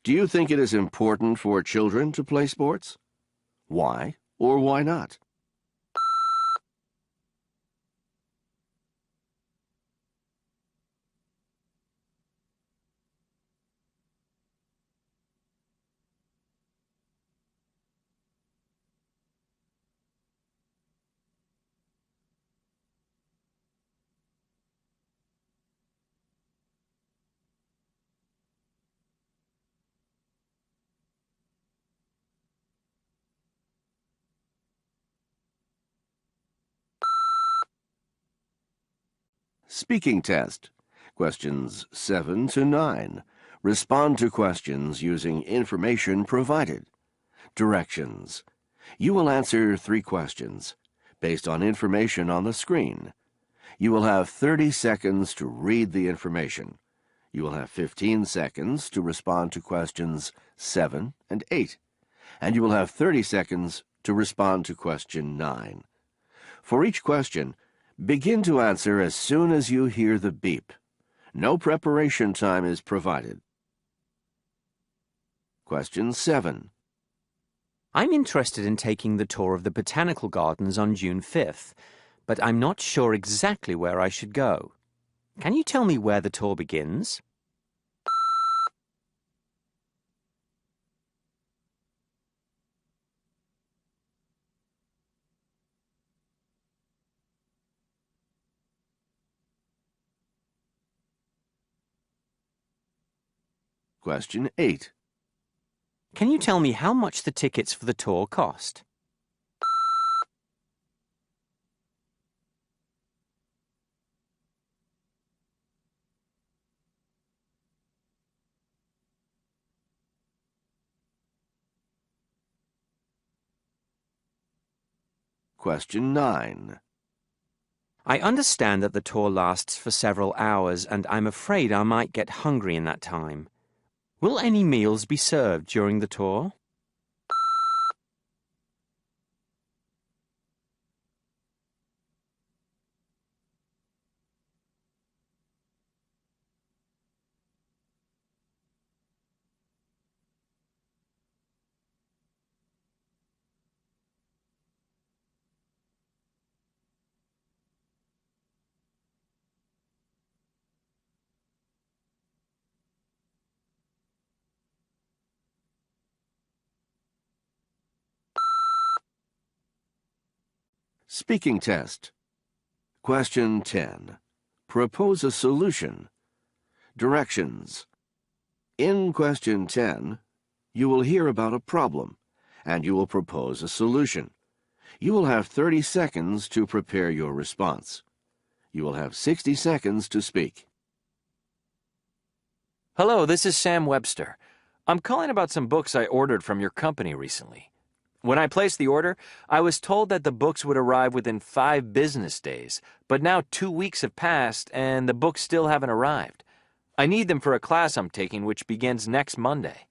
Do you think it is important for children to play sports? Why or why not? Speaking test. Questions 7 to 9. Respond to questions using information provided. Directions. You will answer 3 questions based on information on the screen. You will have 30 seconds to read the information. You will have 15 seconds to respond to questions 7 and 8. And you will have 30 seconds to respond to question 9. For each question, begin to answer as soon as you hear the beep. No preparation time is provided. Question 7. I'm interested in taking the tour of the Botanical Gardens on June 5th, but I'm not sure exactly where I should go. Can you tell me where the tour begins? Question 8. Can you tell me how much the tickets for the tour cost? Question 9. I understand that the tour lasts for several hours, and I'm afraid I might get hungry in that time. Will any meals be served during the tour? Speaking test. Question 10. Propose a solution. Directions. In question 10, you will hear about a problem, and you will propose a solution. You will have 30 seconds to prepare your response. You will have 60 seconds to speak. Hello, this is Sam Webster. I'm calling about some books I ordered from your company recently. When I placed the order, I was told that the books would arrive within 5 business days, but now 2 weeks have passed and the books still haven't arrived. I need them for a class I'm taking which begins next Monday.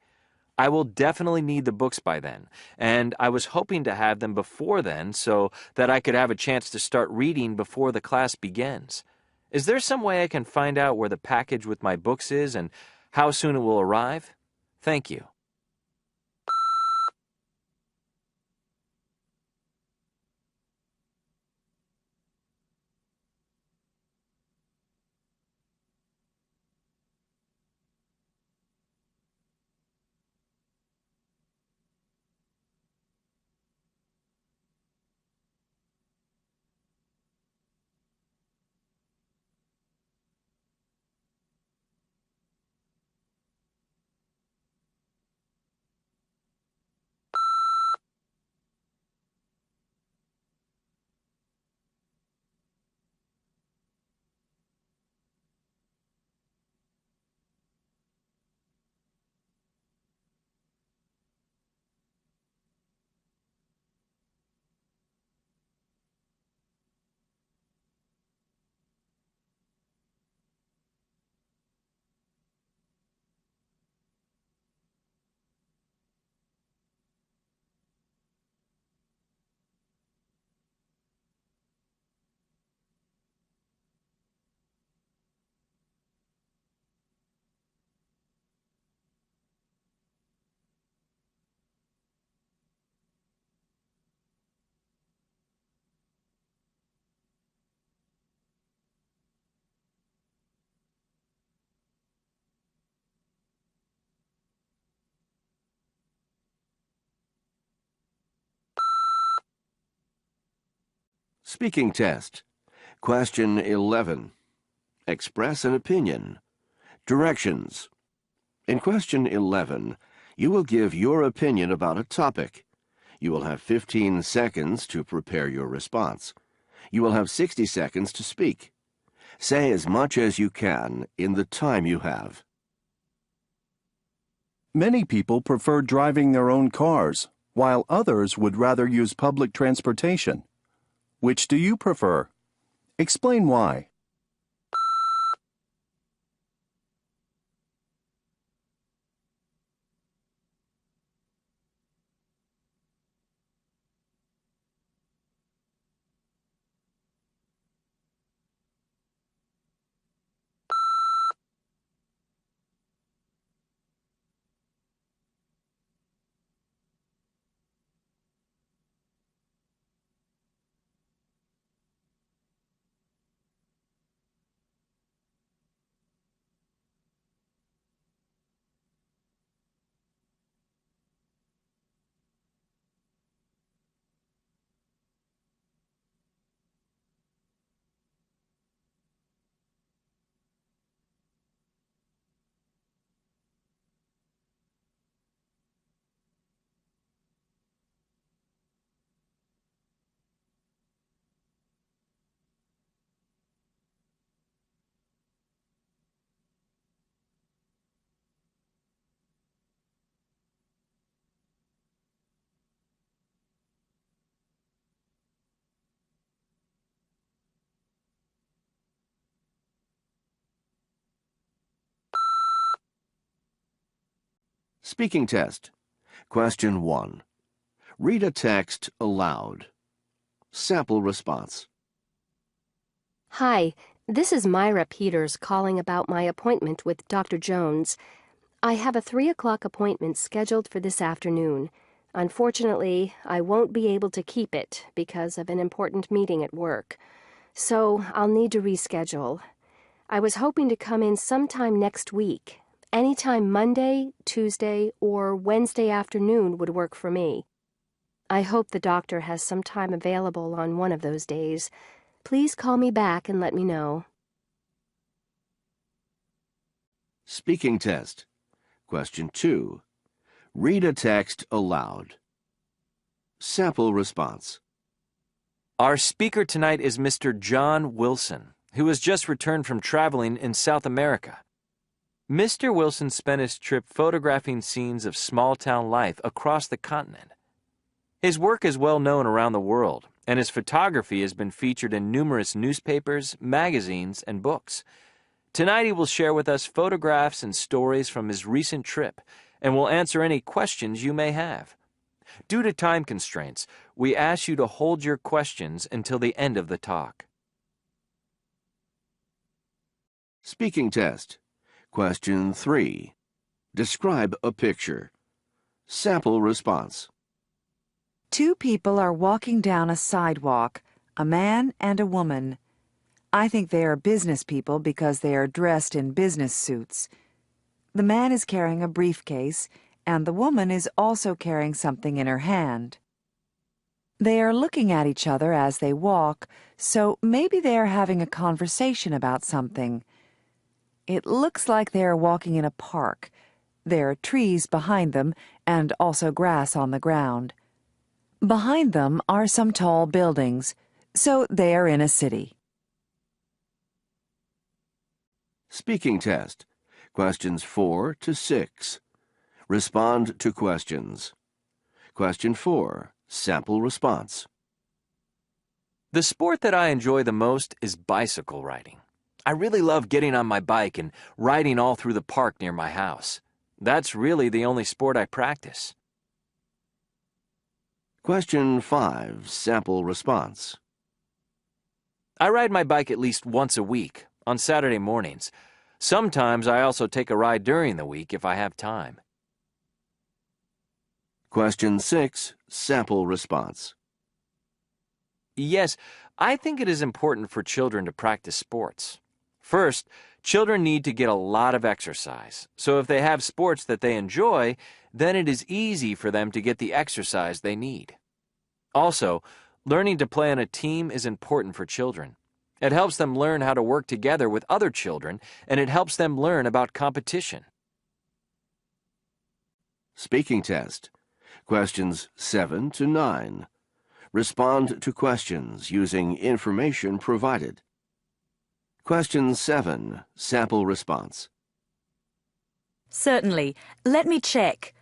I will definitely need the books by then, and I was hoping to have them before then so that I could have a chance to start reading before the class begins. Is there some way I can find out where the package with my books is and how soon it will arrive? Thank you. Speaking test. Question 11. Express an opinion. Directions. In question 11, you will give your opinion about a topic. You will have 15 seconds to prepare your response. You will have 60 seconds to speak. Say as much as you can in the time you have. Many people prefer driving their own cars, while others would rather use public transportation. Which do you prefer? Explain why. Speaking test. Question 1. Read a text aloud. Sample response. Hi, this is Myra Peters calling about my appointment with Dr. Jones. I have a 3 o'clock appointment scheduled for this afternoon. Unfortunately, I won't be able to keep it because of an important meeting at work. So I'll need to reschedule. I was hoping to come in sometime next week. Anytime Monday, Tuesday, or Wednesday afternoon would work for me. I hope the doctor has some time available on one of those days. Please call me back and let me know. Speaking test. Question 2. Read a text aloud. Sample response. Our speaker tonight is Mr. John Wilson, who has just returned from traveling in South America. Mr. Wilson spent his trip photographing scenes of small-town life across the continent. His work is well known around the world, and his photography has been featured in numerous newspapers, magazines, and books. Tonight he will share with us photographs and stories from his recent trip, and will answer any questions you may have. Due to time constraints, we ask you to hold your questions until the end of the talk. Speaking test. Question 3. Describe a picture. Sample response. 2 people are walking down a sidewalk, a man and a woman. I think they are business people because they are dressed in business suits. The man is carrying a briefcase, and the woman is also carrying something in her hand. They are looking at each other as they walk, so maybe they are having a conversation about something. It looks like they are walking in a park. There are trees behind them and also grass on the ground. Behind them are some tall buildings, so they are in a city. Speaking test. Questions 4 to 6. Respond to questions. Question 4. Sample response. The sport that I enjoy the most is bicycle riding. I really love getting on my bike and riding all through the park near my house. That's really the only sport I practice. Question 5. Sample response. I ride my bike at least once a week, on Saturday mornings. Sometimes I also take a ride during the week if I have time. Question 6. Sample response. Yes, I think it is important for children to practice sports. First, children need to get a lot of exercise, so if they have sports that they enjoy, then it is easy for them to get the exercise they need. Also, Learning to play on a team is important for children. It helps them learn how to work together with other children, and it helps them learn about competition. Speaking test. Questions 7 to 9. Respond to questions using information provided. Question 7. Sample response. Certainly. Let me check.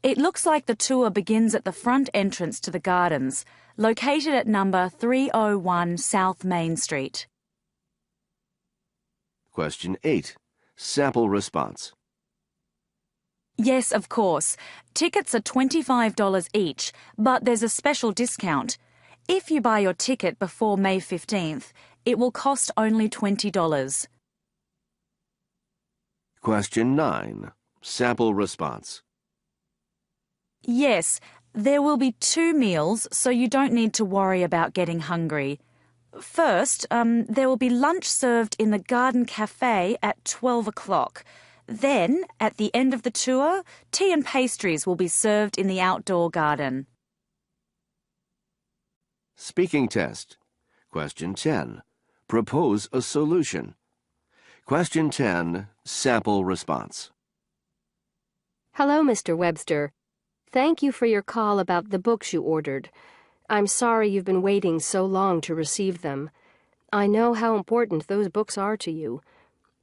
It looks like the tour begins at the front entrance to the gardens, located at number 301 South Main Street. Question 8. Sample response. Yes, of course. Tickets are $25 each, but there's a special discount. If you buy your ticket before May 15th, it will cost only $20. Question 9. Sample response. Yes, there will be 2 meals, so you don't need to worry about getting hungry. First, there will be lunch served in the Garden Cafe at 12 o'clock. Then, at the end of the tour, tea and pastries will be served in the outdoor garden. Speaking test. Question 10. Propose a solution. Question 10. Sample response. Hello, Mr. Webster. Thank you for your call about the books you ordered. I'm sorry you've been waiting so long to receive them. I know how important those books are to you.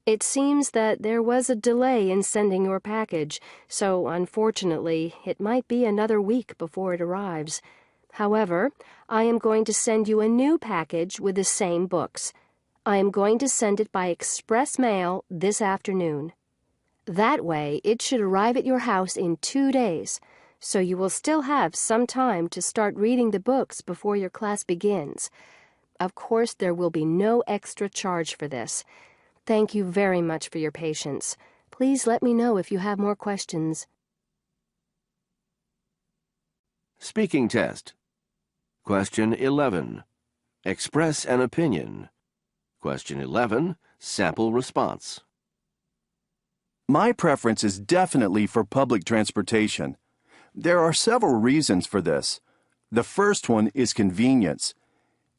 It seems that there was a delay in sending your package, so unfortunately, it might be another week before it arrives. However, I am going to send you a new package with the same books. I am going to send it by express mail this afternoon. That way, it should arrive at your house in 2 days, so you will still have some time to start reading the books before your class begins. Of course, there will be no extra charge for this. Thank you very much for your patience. Please let me know if you have more questions. Speaking test. Question 11. Express an opinion. Question 11. Sample response. My preference is definitely for public transportation. There are several reasons for this. The first one is convenience.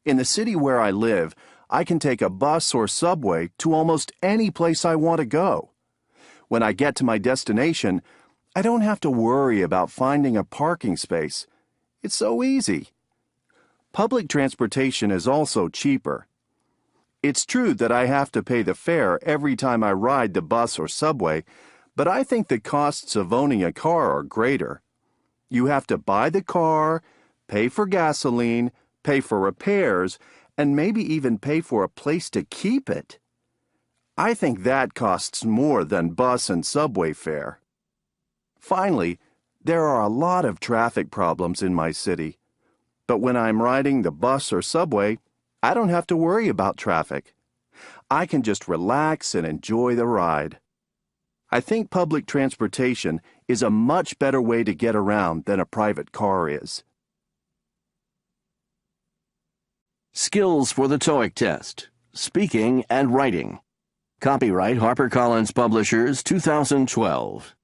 In the city where I live, I can take a bus or subway to almost any place I want to go. When I get to my destination, I don't have to worry about finding a parking space. It's so easy. Public transportation is also cheaper. It's true that I have to pay the fare every time I ride the bus or subway, but I think the costs of owning a car are greater. You have to buy the car, pay for gasoline, pay for repairs, and maybe even pay for a place to keep it. I think that costs more than bus and subway fare. Finally, there are a lot of traffic problems in my city. But when I'm riding the bus or subway, I don't have to worry about traffic. I can just relax and enjoy the ride. I think public transportation is a much better way to get around than a private car is. Skills for the TOEIC test. Speaking and writing. Copyright HarperCollins Publishers, 2012.